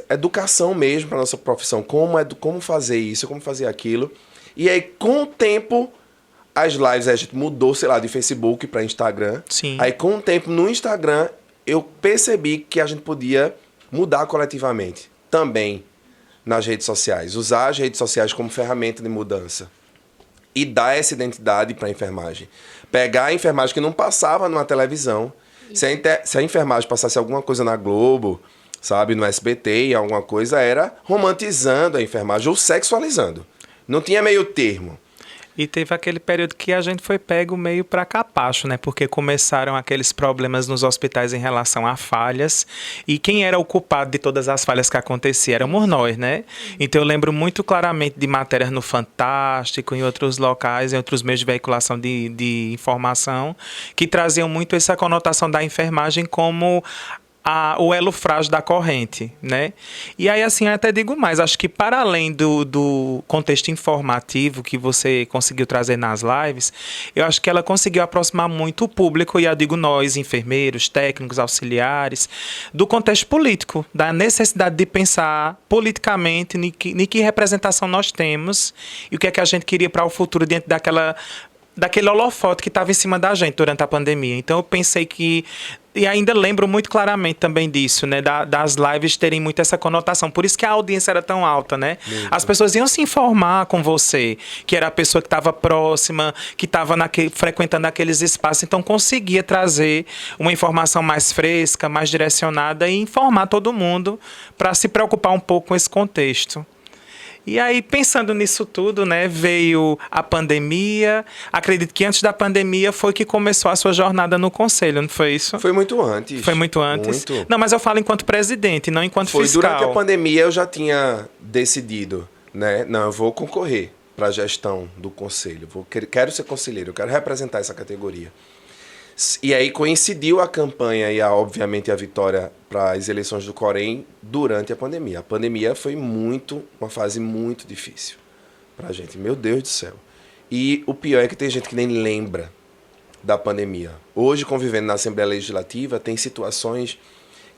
Speaker 3: educação mesmo para nossa profissão. Como fazer isso, como fazer aquilo. E aí, com o tempo, as lives a gente mudou, sei lá, de Facebook para Instagram.
Speaker 2: Sim.
Speaker 3: Aí, com o tempo, no Instagram, eu percebi que a gente podia mudar coletivamente. Também nas redes sociais. Usar as redes sociais como ferramenta de mudança. E dar essa identidade para a enfermagem. Pegar a enfermagem que não passava numa televisão. Se a enfermagem passasse alguma coisa na Globo, sabe, no SBT e alguma coisa, era romantizando a enfermagem ou sexualizando. Não tinha meio termo.
Speaker 2: E teve aquele período que a gente foi pego meio para capacho, né? Porque começaram aqueles problemas nos hospitais em relação a falhas. E quem era o culpado de todas as falhas que aconteciam éramos nós, né? Então eu lembro muito claramente de matérias no Fantástico, em outros locais, em outros meios de veiculação de informação, que traziam muito essa conotação da enfermagem como o elo frágil da corrente, né? E aí, assim, eu até digo mais, acho que para além do contexto informativo que você conseguiu trazer nas lives, eu acho que ela conseguiu aproximar muito o público, e eu digo nós, enfermeiros, técnicos, auxiliares, do contexto político, da necessidade de pensar politicamente em que representação nós temos e o que é que a gente queria para o futuro diante daquele holofote que estava em cima da gente durante a pandemia. Então eu pensei que, e ainda lembro muito claramente também disso, né, das lives terem muito essa conotação, por isso que a audiência era tão alta, né? Muito. As pessoas iam se informar com você, que era a pessoa que estava próxima, que estava frequentando aqueles espaços, então conseguia trazer uma informação mais fresca, mais direcionada e informar todo mundo para se preocupar um pouco com esse contexto. E aí, pensando nisso tudo, né, veio a pandemia. Acredito que antes da pandemia foi que começou a sua jornada no conselho, não foi isso?
Speaker 3: Foi muito antes.
Speaker 2: Foi muito antes?
Speaker 3: Muito.
Speaker 2: Não, mas eu falo enquanto presidente, não enquanto fiscal.
Speaker 3: Durante a pandemia eu já tinha decidido, né? Não, eu vou concorrer para a gestão do conselho. Quero ser conselheiro, eu quero representar essa categoria. E aí coincidiu a campanha e, obviamente, a vitória para as eleições do Corém durante a pandemia. A pandemia foi uma fase muito difícil para a gente. Meu Deus do céu. E o pior é que tem gente que nem lembra da pandemia. Hoje, convivendo na Assembleia Legislativa, tem situações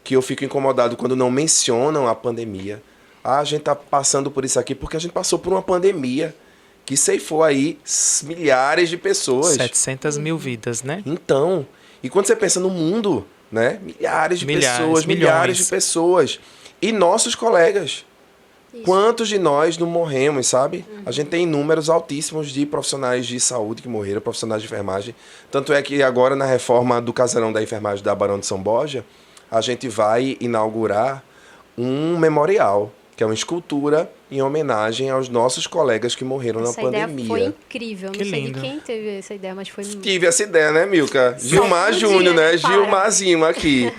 Speaker 3: que eu fico incomodado quando não mencionam a pandemia. Ah, a gente está passando por isso aqui porque a gente passou por uma pandemia que ceifou aí milhares de pessoas.
Speaker 2: 700 mil vidas, né?
Speaker 3: Então, e quando você pensa no mundo, né? Milhares de pessoas, milhares de pessoas. E nossos colegas,
Speaker 1: Isso.
Speaker 3: Quantos de nós não morremos, sabe? A gente tem números altíssimos de profissionais de saúde que morreram, profissionais de enfermagem. Tanto é que agora, na reforma do casarão da enfermagem da Barão de São Borja, a gente vai inaugurar um memorial, que é uma escultura em homenagem aos nossos colegas que morreram na pandemia.
Speaker 1: Essa ideia foi incrível.
Speaker 2: Que
Speaker 1: Não sei
Speaker 2: lindo.
Speaker 1: de quem teve essa ideia, mas foi...
Speaker 3: Tive essa ideia, né, Milka? Gilmar
Speaker 1: um
Speaker 3: Júnior,
Speaker 1: dia,
Speaker 3: né?
Speaker 1: para.
Speaker 3: Gilmarzinho aqui.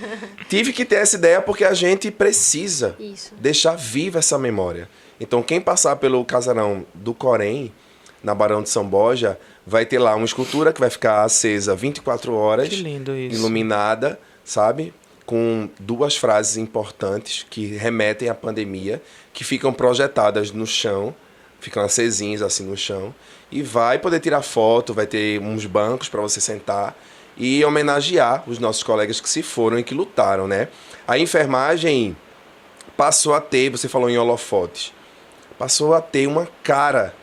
Speaker 3: Tive que ter essa ideia porque a gente precisa
Speaker 1: Isso.
Speaker 3: deixar viva essa memória. Então, quem passar pelo casarão do Corém, na Barão de São Borja, vai ter lá uma escultura que vai ficar acesa 24 horas.
Speaker 2: Que lindo isso.
Speaker 3: Iluminada, sabe? Com 2 frases importantes que remetem à pandemia, que ficam projetadas no chão, ficam acesinhas assim no chão, e vai poder tirar foto, vai ter uns bancos para você sentar e homenagear os nossos colegas que se foram e que lutaram, né? A enfermagem passou a ter, você falou em holofotes, passou a ter uma cara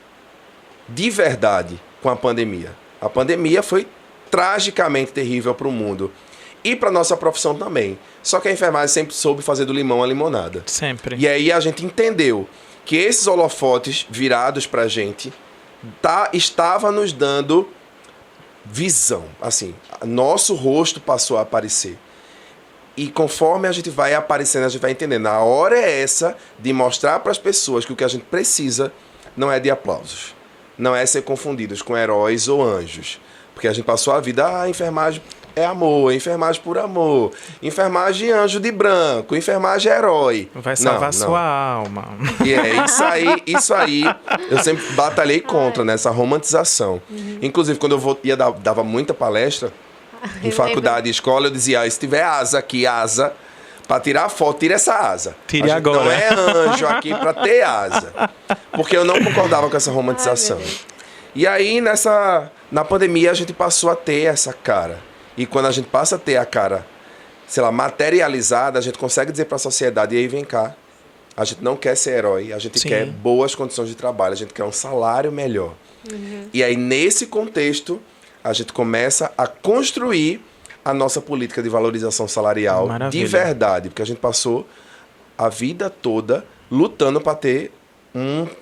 Speaker 3: de verdade com a pandemia. A pandemia foi tragicamente terrível para o mundo. E para nossa profissão também. Só que a enfermagem sempre soube fazer do limão a limonada.
Speaker 2: Sempre.
Speaker 3: E aí a gente entendeu que esses holofotes virados pra gente estava nos dando visão. Assim, nosso rosto passou a aparecer. E conforme a gente vai aparecendo, a gente vai entendendo. A hora é essa de mostrar para as pessoas que o que a gente precisa não é de aplausos. Não é ser confundidos com heróis ou anjos. Porque a gente passou a vida, a enfermagem é amor, enfermagem por amor, enfermagem anjo de branco, enfermagem herói.
Speaker 2: Vai salvar sua alma.
Speaker 3: E é isso aí, eu sempre batalhei contra nessa romantização. Inclusive, quando eu dava muita palestra em faculdade e escola, eu dizia, se tiver asa aqui, asa, para tirar foto, tira essa asa.
Speaker 2: Tire
Speaker 3: A gente
Speaker 2: agora.
Speaker 3: Não é anjo aqui para ter asa. Porque eu não concordava com essa romantização.
Speaker 1: Ai, meu Deus.
Speaker 3: E aí, na pandemia, a gente passou a ter essa cara. E quando a gente passa a ter a cara, sei lá, materializada, a gente consegue dizer para a sociedade, e aí vem cá, a gente não quer ser herói, a gente
Speaker 2: Sim.
Speaker 3: quer boas condições de trabalho, a gente quer um salário melhor. E aí, nesse contexto, a gente começa a construir a nossa política de valorização salarial
Speaker 2: Maravilha.
Speaker 3: de verdade, porque a gente passou a vida toda lutando para ter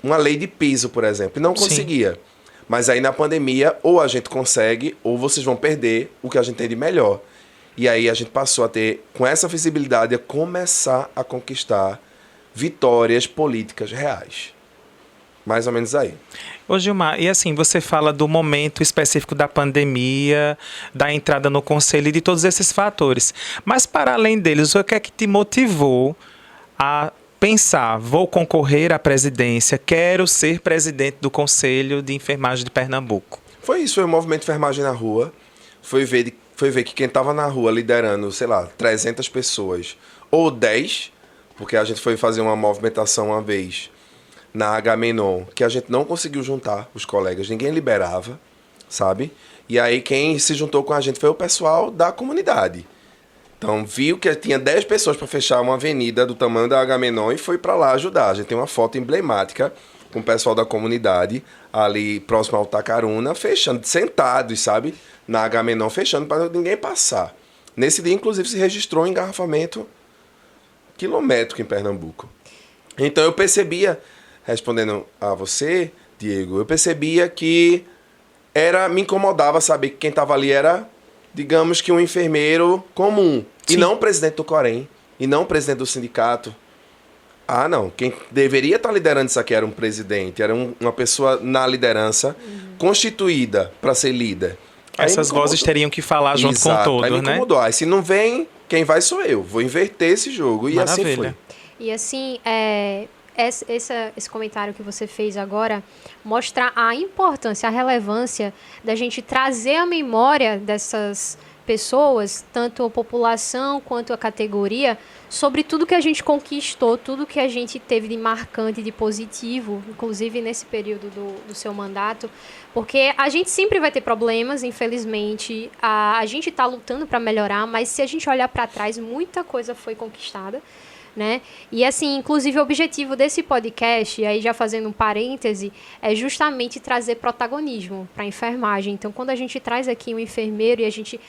Speaker 3: uma lei de piso, por exemplo, e não
Speaker 2: Sim.
Speaker 3: conseguia. Mas aí na pandemia, ou a gente consegue, ou vocês vão perder o que a gente tem de melhor. E aí a gente passou a ter, com essa visibilidade, a começar a conquistar vitórias políticas reais. Mais ou menos aí.
Speaker 2: Ô Gilmar, e assim, você fala do momento específico da pandemia, da entrada no conselho e de todos esses fatores. Mas para além deles, o que é que te motivou a pensar, vou concorrer à presidência, quero ser presidente do Conselho de Enfermagem de Pernambuco?
Speaker 3: Foi isso, foi o movimento Enfermagem na Rua. Foi ver que quem estava na rua liderando, sei lá, 300 pessoas, ou 10, porque a gente foi fazer uma movimentação uma vez na Agamenon, que a gente não conseguiu juntar os colegas, ninguém liberava, sabe? E aí quem se juntou com a gente foi o pessoal da comunidade. Então, viu que tinha 10 pessoas para fechar uma avenida do tamanho da Agamenon e foi para lá ajudar. A gente tem uma foto emblemática com o pessoal da comunidade, ali próximo ao Tacaruna, fechando, sentados, sabe? Na Agamenon, fechando para ninguém passar. Nesse dia, inclusive, se registrou um engarrafamento quilométrico em Pernambuco. Então, eu percebia, respondendo a você, Diego, eu percebia que me incomodava saber que quem estava ali era, digamos que um enfermeiro comum.
Speaker 2: Sim.
Speaker 3: E não o presidente do Corém, e não o presidente do sindicato. Ah, não. Quem deveria estar liderando isso aqui era um presidente, era uma pessoa na liderança, constituída para ser líder. Aí
Speaker 2: Essas
Speaker 3: me incomodou.
Speaker 2: vozes teriam que falar junto
Speaker 3: Exato.
Speaker 2: com
Speaker 3: Aí me
Speaker 2: todos, né?
Speaker 3: incomodou. Aí se não vem, quem vai sou eu. Vou inverter esse jogo. E assim foi.
Speaker 2: Maravilha.
Speaker 1: E assim, esse comentário que você fez agora mostra a importância, a relevância da gente trazer a memória dessas pessoas, tanto a população quanto a categoria, sobre tudo que a gente conquistou, tudo que a gente teve de marcante, de positivo, inclusive nesse período do seu mandato, porque a gente sempre vai ter problemas, infelizmente, a gente está lutando para melhorar, mas se a gente olhar para trás, muita coisa foi conquistada, né? E assim, inclusive o objetivo desse podcast, e aí já fazendo um parêntese, é justamente trazer protagonismo para a enfermagem. Então, quando a gente traz aqui um enfermeiro e a gente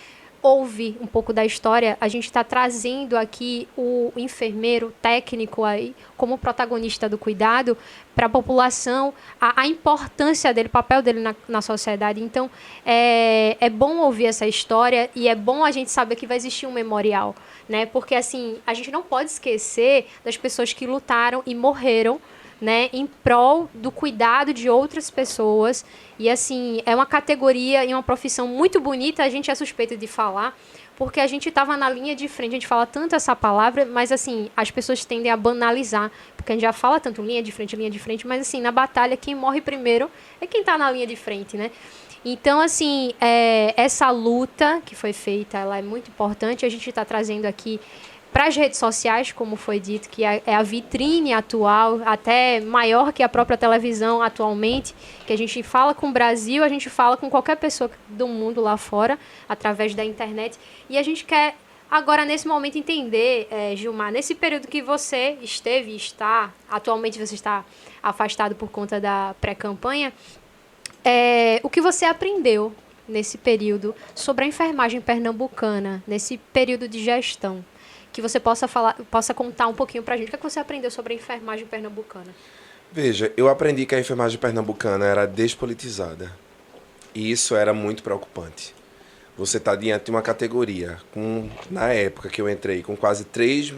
Speaker 1: ouve um pouco da história, a gente está trazendo aqui o enfermeiro técnico aí como protagonista do cuidado para a população, a importância dele, o papel dele na sociedade. Então, é bom ouvir essa história e é bom a gente saber que vai existir um memorial, né? Porque, assim, a gente não pode esquecer das pessoas que lutaram e morreram, né, em prol do cuidado de outras pessoas. E, assim, é uma categoria e uma profissão muito bonita, a gente é suspeito de falar, porque a gente estava na linha de frente, a gente fala tanto essa palavra, mas, assim, as pessoas tendem a banalizar, porque a gente já fala tanto linha de frente, mas, assim, na batalha, quem morre primeiro é quem está na linha de frente, né? Então, assim, essa luta que foi feita, ela é muito importante, a gente está trazendo aqui para as redes sociais, como foi dito, que é a vitrine atual, até maior que a própria televisão atualmente, que a gente fala com o Brasil, a gente fala com qualquer pessoa do mundo lá fora, através da internet. E a gente quer, agora, nesse momento, entender, Gilmar, nesse período que você esteve e está, atualmente você está afastado por conta da pré-campanha, o que você aprendeu nesse período sobre a enfermagem pernambucana, nesse período de gestão? Que você possa contar um pouquinho pra gente. O que é que você aprendeu sobre a enfermagem pernambucana?
Speaker 3: Veja, eu aprendi que a enfermagem pernambucana era despolitizada. E isso era muito preocupante. Você está diante de uma categoria, na época que eu entrei, com quase 3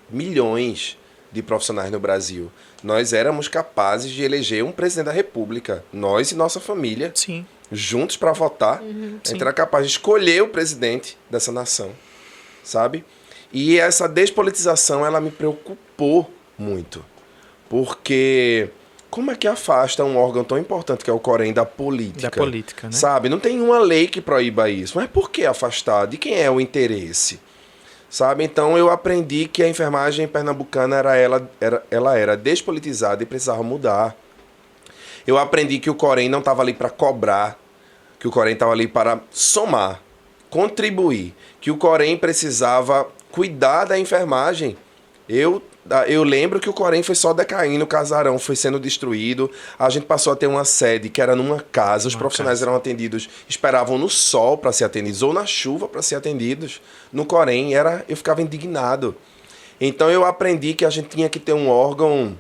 Speaker 3: milhões de profissionais no Brasil. Nós éramos capazes de eleger um presidente da República, nós e nossa família,
Speaker 2: Sim.
Speaker 3: juntos para votar. A gente era capaz de escolher o presidente dessa nação, sabe? E essa despolitização, ela me preocupou muito. Porque como é que afasta um órgão tão importante que é o Corém da política?
Speaker 2: Da política, né?
Speaker 3: Sabe? Não tem uma lei que proíba isso. Mas por que afastar? De quem é o interesse? Sabe? Então eu aprendi que a enfermagem pernambucana ela era despolitizada e precisava mudar. Eu aprendi que o Corém não estava ali para cobrar, que o Corém estava ali para somar, contribuir, que o Corém precisava cuidar da enfermagem. Eu lembro que o Corém foi só decaindo, o casarão foi sendo destruído, a gente passou a ter uma sede que era numa casa, os profissionais eram atendidos, esperavam no sol para ser atendidos, ou na chuva para ser atendidos. No Corém, eu ficava indignado. Então eu aprendi que a gente tinha que ter um órgão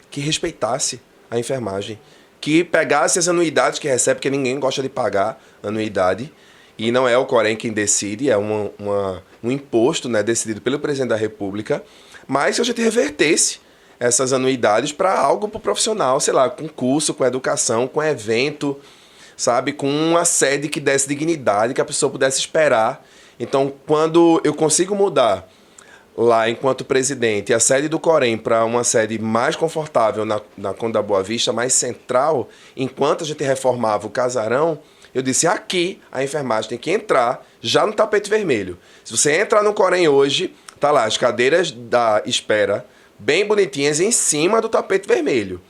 Speaker 3: que respeitasse a enfermagem, que pegasse as anuidades que recebe, porque ninguém gosta de pagar anuidade, e não é o Corém quem decide, é um imposto, né, decidido pelo presidente da República, mas que a gente revertesse essas anuidades para algo para o profissional, sei lá, com curso, com educação, com evento, sabe, com uma sede que desse dignidade, que a pessoa pudesse esperar. Então, quando eu consigo mudar lá, enquanto presidente, a sede do Corém para uma sede mais confortável na Conde da Boa Vista, mais central, enquanto a gente reformava o casarão, eu disse, aqui a enfermagem tem que entrar já no tapete vermelho. Se você entrar no Corém hoje, tá lá as cadeiras da espera, bem bonitinhas, em cima do tapete vermelho.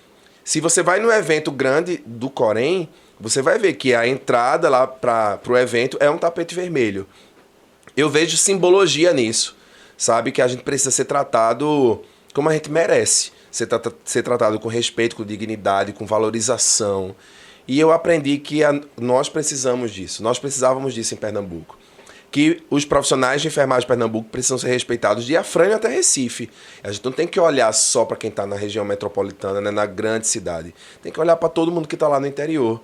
Speaker 3: Se você vai no evento grande do Corém, você vai ver que a entrada lá para o evento é um tapete vermelho. Eu vejo simbologia nisso, sabe? Que a gente precisa ser tratado como a gente merece. Ser tratado com respeito, com dignidade, com valorização. E eu aprendi que nós precisamos disso. Nós precisávamos disso em Pernambuco. Que os profissionais de enfermagem de Pernambuco precisam ser respeitados de Afrânio até Recife. A gente não tem que olhar só para quem está na região metropolitana, né, na grande cidade. Tem que olhar para todo mundo que está lá no interior.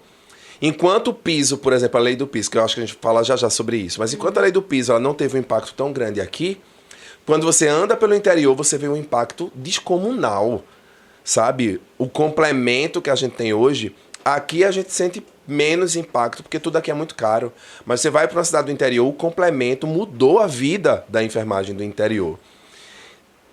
Speaker 3: Enquanto o piso, por exemplo, a lei do piso, que eu acho que a gente fala já sobre isso, mas enquanto a lei do piso ela não teve um impacto tão grande aqui, quando você anda pelo interior, você vê um impacto descomunal, sabe? O complemento que a gente tem hoje, aqui a gente sente menos impacto, porque tudo aqui é muito caro. Mas você vai para uma cidade do interior, o complemento mudou a vida da enfermagem do interior.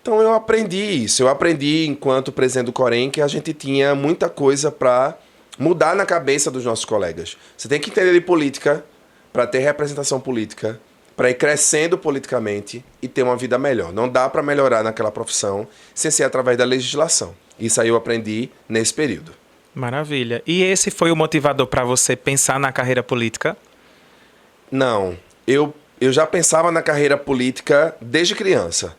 Speaker 3: Então eu aprendi isso. Eu aprendi, enquanto presidente do Corém, que a gente tinha muita coisa para mudar na cabeça dos nossos colegas. Você tem que entender de política para ter representação política, para ir crescendo politicamente e ter uma vida melhor. Não dá para melhorar naquela profissão sem ser através da legislação. Isso aí eu aprendi nesse período.
Speaker 2: Maravilha. E esse foi o motivador para você pensar na carreira política?
Speaker 3: Não. Eu já pensava na carreira política desde criança.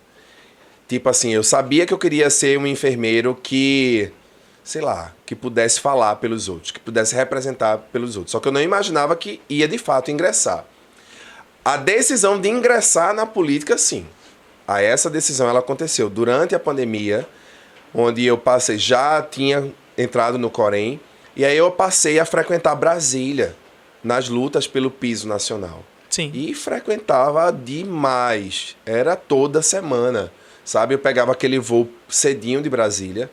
Speaker 3: Tipo assim, eu sabia que eu queria ser um enfermeiro que, sei lá, que pudesse falar pelos outros, que pudesse representar pelos outros. Só que eu não imaginava que ia de fato ingressar. A decisão de ingressar na política, sim. Essa decisão ela aconteceu durante a pandemia, onde eu passei, já tinha entrado no Corém, e aí eu passei a frequentar Brasília, nas lutas pelo piso nacional.
Speaker 2: Sim.
Speaker 3: E frequentava demais. Era toda semana, sabe? Eu pegava aquele voo cedinho de Brasília,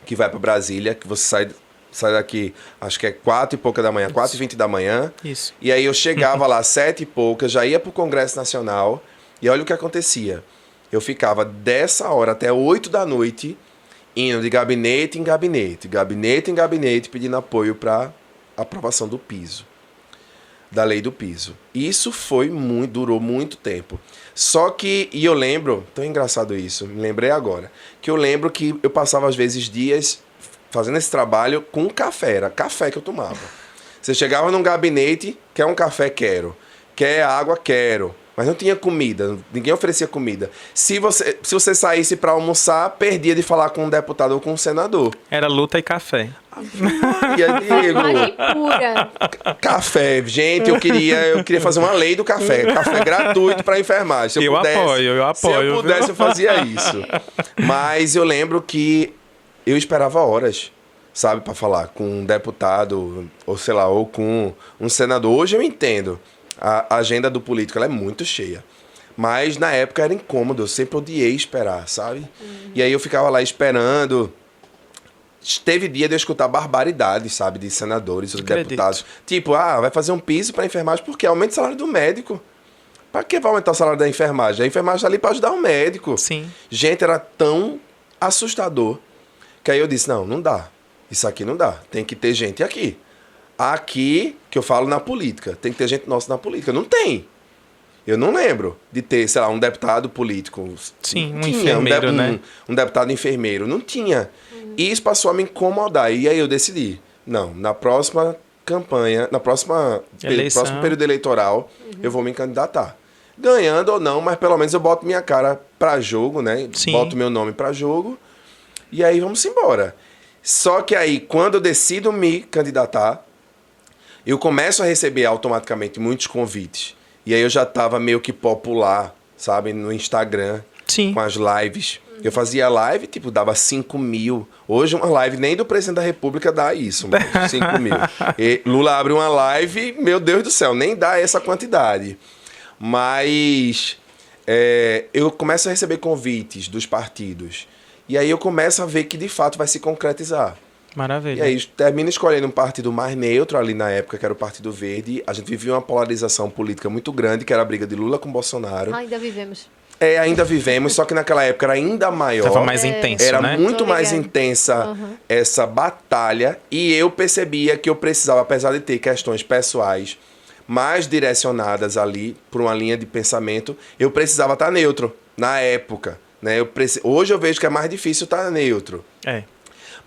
Speaker 3: que vai para Brasília, que você sai daqui, acho que é 4 e pouca da manhã, 4h20 da manhã.
Speaker 2: Isso.
Speaker 3: E aí eu chegava lá 7 e pouca, já ia pro Congresso Nacional, e olha o que acontecia. Eu ficava dessa hora até 8 da noite, indo de gabinete em gabinete, gabinete em gabinete, pedindo apoio para aprovação do piso, da lei do piso. Isso durou muito tempo. Só que, e eu lembro, tão engraçado isso, me lembrei agora, que eu lembro que eu passava às vezes dias fazendo esse trabalho com café, era café que eu tomava. Você chegava num gabinete, quer um café? Quero. Quer água? Quero. Mas não tinha comida, ninguém oferecia comida. Se você saísse para almoçar, perdia de falar com um deputado ou com um senador.
Speaker 2: Era luta e café.
Speaker 3: Diego,
Speaker 1: Imagem pura.
Speaker 3: café. Gente, eu queria fazer uma lei do café. Café gratuito para enfermagem. Se eu apoio.
Speaker 2: Se
Speaker 3: eu pudesse, eu fazia isso. Mas eu lembro que eu esperava horas, sabe, para falar com um deputado, ou sei lá, ou com um senador. Hoje eu entendo. A agenda do político ela é muito cheia. Mas na época era incômodo, eu sempre odiei esperar, sabe? E aí eu ficava lá esperando. Teve dia de eu escutar barbaridades, sabe? De senadores, de deputados. Tipo, vai fazer um piso para enfermagem, porque aumenta o salário do médico. Para que vai aumentar o salário da enfermagem? A enfermagem está ali para ajudar o médico.
Speaker 2: Sim.
Speaker 3: Gente, era tão assustador que aí eu disse, não dá. Isso aqui não dá. Tem que ter gente aqui. Aqui, que eu falo na política, tem que ter gente nossa na política. Não tem. Eu não lembro de ter, sei lá, um deputado político.
Speaker 2: Sim, enfermeiro, né?
Speaker 3: Um deputado enfermeiro. Não tinha. E isso passou a me incomodar. E aí eu decidi, na próxima campanha, próximo período eleitoral, eu vou me candidatar. Ganhando ou não, mas pelo menos eu boto minha cara pra jogo, né?
Speaker 2: Sim.
Speaker 3: Boto meu nome pra jogo. E aí vamos embora. Só que aí, quando eu decido me candidatar, eu começo a receber automaticamente muitos convites. E aí eu já estava meio que popular, sabe? No Instagram,
Speaker 2: Sim.
Speaker 3: com as lives. Eu fazia live, dava 5 mil. Hoje uma live nem do presidente da República dá isso, mano, 5 mil. E Lula abre uma live, meu Deus do céu, nem dá essa quantidade. Mas eu começo a receber convites dos partidos. E aí eu começo a ver que de fato vai se concretizar.
Speaker 2: Maravilha.
Speaker 3: E aí termina escolhendo um partido mais neutro ali na época, que era o Partido Verde. A gente vivia uma polarização política muito grande, que era a briga de Lula com Bolsonaro.
Speaker 1: Ainda vivemos.
Speaker 3: Ainda vivemos, só que naquela época era ainda maior.
Speaker 2: Estava mais intenso,
Speaker 3: era
Speaker 2: né?
Speaker 3: muito mais intensa essa batalha. E eu percebia que eu precisava, apesar de ter questões pessoais mais direcionadas ali por uma linha de pensamento, eu precisava estar neutro na época. Né? Hoje eu vejo que é mais difícil estar neutro.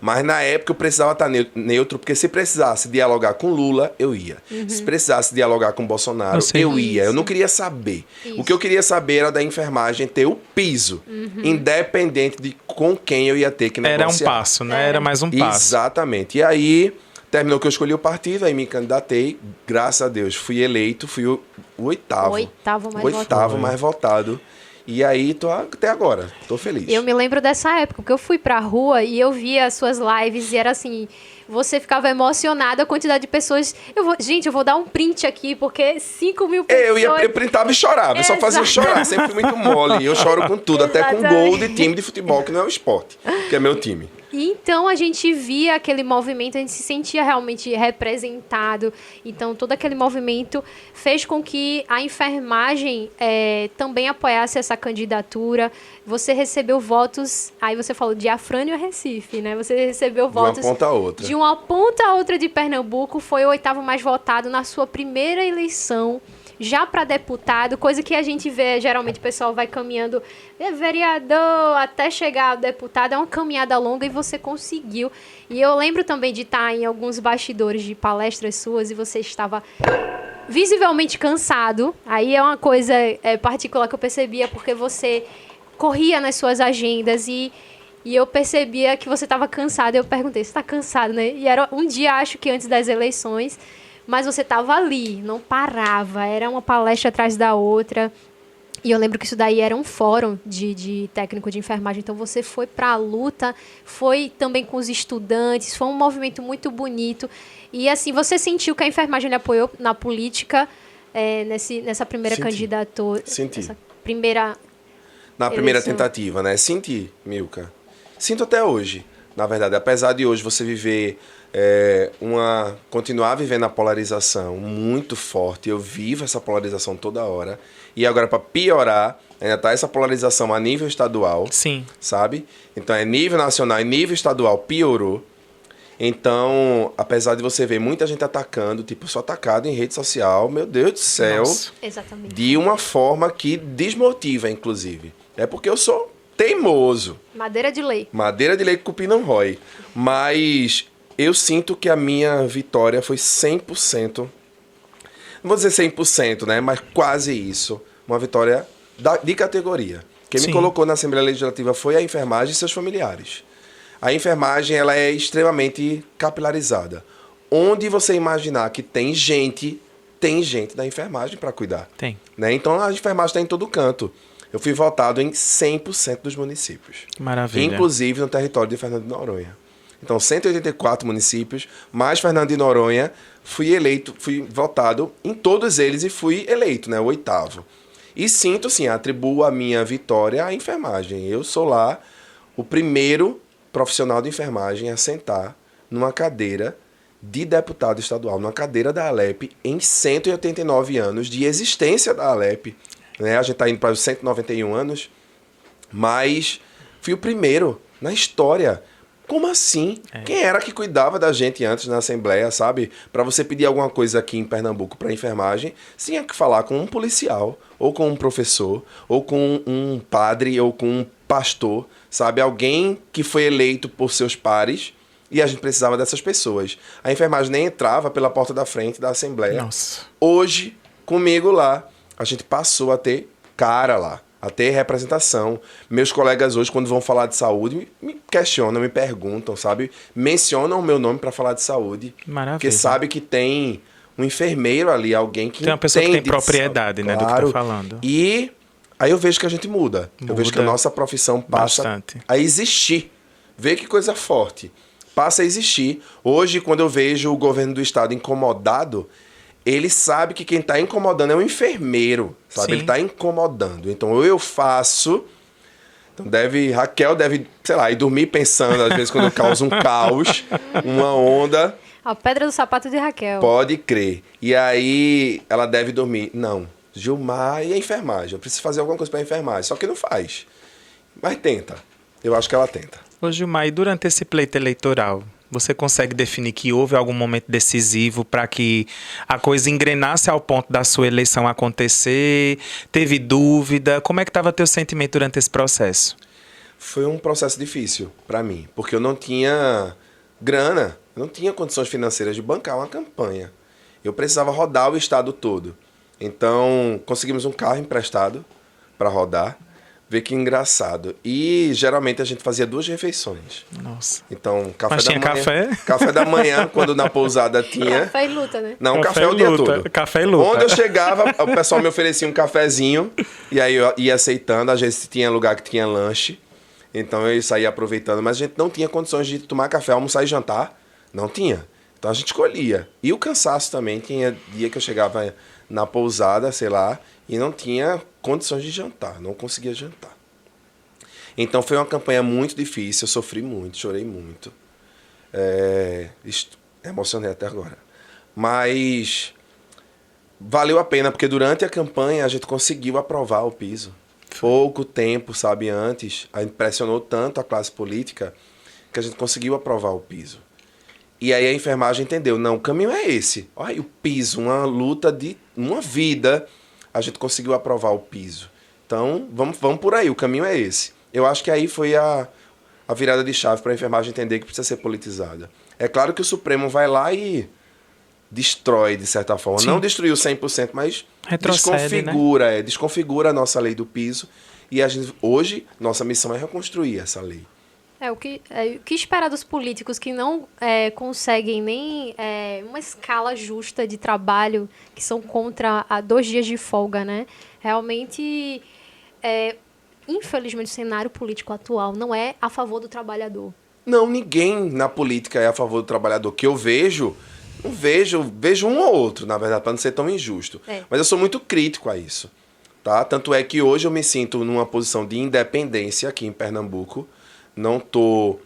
Speaker 3: Mas na época eu precisava estar neutro, porque se precisasse dialogar com Lula, eu ia. Se precisasse dialogar com Bolsonaro, eu ia. Eu não queria saber. O que eu queria saber era da enfermagem ter o piso, independente de com quem eu ia ter que negociar.
Speaker 2: Era um passo, né? Era mais um passo.
Speaker 3: Exatamente. E aí, terminou que eu escolhi o partido, aí me candidatei. Graças a Deus, fui eleito, fui o oitavo.
Speaker 1: Oitavo
Speaker 3: mais votado. E aí, tô até agora. Tô feliz.
Speaker 1: Eu me lembro dessa época, porque eu fui pra rua e eu via as suas lives e era assim, você ficava emocionada, a quantidade de pessoas. Eu vou dar um print aqui, porque 5 mil pessoas...
Speaker 3: Eu printava e chorava, eu só fazia chorar, sempre fui muito mole. Eu choro com tudo, até com gol de time de futebol, que não é o esporte, que é meu time.
Speaker 1: Então a gente via aquele movimento, a gente se sentia realmente representado. Então todo aquele movimento fez com que a enfermagem também apoiasse essa candidatura. Você recebeu votos, aí você falou de Afrânio a Recife, né? Você recebeu votos
Speaker 3: de uma ponta a outra.
Speaker 1: De uma ponta a outra de Pernambuco, foi o 8º mais votado na sua primeira eleição. Já para deputado, coisa que a gente vê, geralmente o pessoal vai caminhando, vereador, até chegar ao deputado, é uma caminhada longa e você conseguiu. E eu lembro também de estar em alguns bastidores de palestras suas e você estava visivelmente cansado. Aí é uma coisa particular que eu percebia, porque você corria nas suas agendas e eu percebia que você estava cansado. Eu perguntei, você está cansado, né? E era um dia, acho que antes das eleições. mas você tava ali, não parava, era uma palestra atrás da outra. E eu lembro que isso daí era um fórum de técnico de enfermagem, então você foi para a luta, foi também com os estudantes, foi um movimento muito bonito. E assim, você sentiu que a enfermagem lhe apoiou na política, nessa primeira candidatura?
Speaker 3: Senti.
Speaker 1: Nessa primeira
Speaker 3: Na primeira
Speaker 1: eleição.
Speaker 3: tentativa, né? Senti, Milka. Sinto até hoje, na verdade. Apesar de hoje você viver continuar vivendo a polarização muito forte. Eu vivo essa polarização toda hora. E agora, para piorar, ainda tá essa polarização a nível estadual.
Speaker 2: Sim.
Speaker 3: Sabe? Então, é nível nacional e nível estadual piorou. Então, apesar de você ver muita gente atacando, tipo, eu sou atacado em rede social, meu Deus do céu.
Speaker 2: Nossa.
Speaker 1: Exatamente.
Speaker 3: De uma forma que desmotiva, inclusive. É porque eu sou teimoso.
Speaker 1: Madeira de lei.
Speaker 3: Madeira de lei que cupim não rói. Mas eu sinto que a minha vitória foi 100%. Não vou dizer 100%, né? Mas quase isso. Uma vitória de categoria. Quem
Speaker 2: Sim.
Speaker 3: me colocou na Assembleia Legislativa foi a enfermagem e seus familiares. A enfermagem, ela é extremamente capilarizada. Onde você imaginar que tem gente da enfermagem para cuidar.
Speaker 2: Tem.
Speaker 3: Né? Então, a enfermagem está em todo canto. Eu fui votado em 100% dos municípios.
Speaker 2: Maravilha.
Speaker 3: Inclusive no território de Fernando de Noronha. Então, 184 municípios, mais Fernando de Noronha, fui votado em todos eles e fui eleito, né? O 8º. E sinto, assim, atribuo a minha vitória à enfermagem. Eu sou lá o primeiro profissional de enfermagem a sentar numa cadeira de deputado estadual, numa cadeira da Alep, em 189 anos de existência da Alep. Né? A gente está indo para os 191 anos, mas fui o primeiro na história. Como assim? Quem era que cuidava da gente antes na Assembleia, sabe? Para você pedir alguma coisa aqui em Pernambuco para enfermagem, você tinha que falar com um policial, ou com um professor, ou com um padre, ou com um pastor, sabe? Alguém que foi eleito por seus pares, e a gente precisava dessas pessoas. A enfermagem nem entrava pela porta da frente da Assembleia.
Speaker 2: Nossa.
Speaker 3: Hoje, comigo lá, a gente passou a ter cara lá, a ter representação. Meus colegas hoje, quando vão falar de saúde, me questionam, me perguntam, sabe? Mencionam o meu nome para falar de saúde.
Speaker 2: Maravilha.
Speaker 3: Porque sabe que tem um enfermeiro ali, alguém que
Speaker 2: Tem uma pessoa que tem
Speaker 3: entende de
Speaker 2: propriedade,
Speaker 3: saúde.
Speaker 2: né, do que
Speaker 3: Claro.
Speaker 2: tá falando.
Speaker 3: E aí eu vejo que a gente muda. Eu vejo que a
Speaker 2: Muda
Speaker 3: nossa profissão passa
Speaker 2: bastante.
Speaker 3: a existir. Vê que coisa forte. Passa a existir. Hoje, quando eu vejo o governo do estado incomodado, ele sabe que quem está incomodando é o enfermeiro, sabe?
Speaker 2: Sim.
Speaker 3: Ele está incomodando. Então, eu faço... Então, Raquel deve, sei lá, ir dormir pensando, às vezes, quando eu causo um caos, uma onda,
Speaker 1: A pedra do sapato de Raquel.
Speaker 3: pode crer. E aí, ela deve dormir. Não, Gilmar e a enfermagem. Eu preciso fazer alguma coisa para a enfermagem. Só que não faz. Mas tenta. Eu acho que ela tenta.
Speaker 2: Ô Gilmar, e durante esse pleito eleitoral, você consegue definir que houve algum momento decisivo para que a coisa engrenasse ao ponto da sua eleição acontecer? Teve dúvida? Como é que estava teu sentimento durante esse processo?
Speaker 3: Foi um processo difícil para mim, porque eu não tinha grana, eu não tinha condições financeiras de bancar uma campanha. Eu precisava rodar o estado todo. Então, conseguimos um carro emprestado para rodar. Vê que engraçado. E geralmente a gente fazia 2 refeições.
Speaker 2: Nossa.
Speaker 3: Então, café
Speaker 2: Mas
Speaker 3: da
Speaker 2: tinha
Speaker 3: manhã.
Speaker 2: café?
Speaker 3: Café da manhã, quando na pousada tinha.
Speaker 1: Café e luta, né?
Speaker 3: Não,
Speaker 2: Café
Speaker 3: café o
Speaker 2: e
Speaker 3: dia
Speaker 2: luta.
Speaker 3: todo.
Speaker 2: Café e luta.
Speaker 3: Onde eu chegava, o pessoal me oferecia um cafezinho. E aí eu ia aceitando. Às vezes tinha lugar que tinha lanche. Então eu saía aproveitando. Mas a gente não tinha condições de tomar café, almoçar e jantar. Não tinha. Então a gente escolhia. E o cansaço também. Tinha dia que eu chegava na pousada, sei lá, e não tinha condições de jantar. Não conseguia jantar. Então foi uma campanha muito difícil, eu sofri muito, chorei muito. Emocionei até agora. Mas valeu a pena, porque durante a campanha a gente conseguiu aprovar o piso. Pouco tempo, sabe, antes, impressionou tanto a classe política que a gente conseguiu aprovar o piso. E aí a enfermagem entendeu, não, o caminho é esse. Olha o piso, uma luta de uma vida, a gente conseguiu aprovar o piso. Então, vamos por aí, o caminho é esse. Eu acho que aí foi a virada de chave para a enfermagem entender que precisa ser politizada. É claro que o Supremo vai lá e destrói, de certa forma.
Speaker 2: Sim.
Speaker 3: Não destruiu 100%, mas
Speaker 2: Retrocede,
Speaker 3: desconfigura a nossa lei do piso. E a gente, hoje, nossa missão é reconstruir essa lei.
Speaker 1: O que esperar dos políticos que não conseguem nem uma escala justa de trabalho, que são contra 2 dias de folga, né? Realmente, infelizmente, o cenário político atual não é a favor do trabalhador.
Speaker 3: Não, ninguém na política é a favor do trabalhador. Que eu vejo, vejo um ou outro, na verdade, para não ser tão injusto. Mas eu sou muito crítico a isso. Tá? Tanto é que hoje eu me sinto numa posição de independência aqui em Pernambuco. Não tô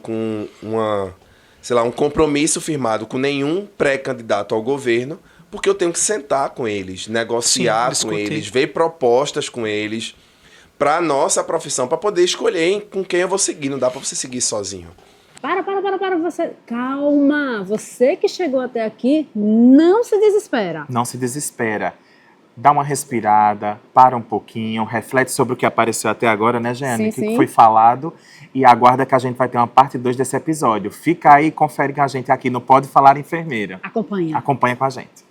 Speaker 3: com um compromisso firmado com nenhum pré-candidato ao governo, porque eu tenho que sentar com eles, negociar com eles, ver propostas com eles para nossa profissão, para poder escolher com quem eu vou seguir. Não dá para você seguir sozinho.
Speaker 4: Para, você. Calma, você que chegou até aqui, não se desespera.
Speaker 2: Não se desespera. Dá uma respirada, para um pouquinho, reflete sobre o que apareceu até agora, né, Jeane? O que foi falado, e aguarda que a gente vai ter uma parte 2 desse episódio. Fica aí e confere com a gente aqui no Pode Falar Enfermeira.
Speaker 4: Acompanha.
Speaker 2: Acompanha com a gente.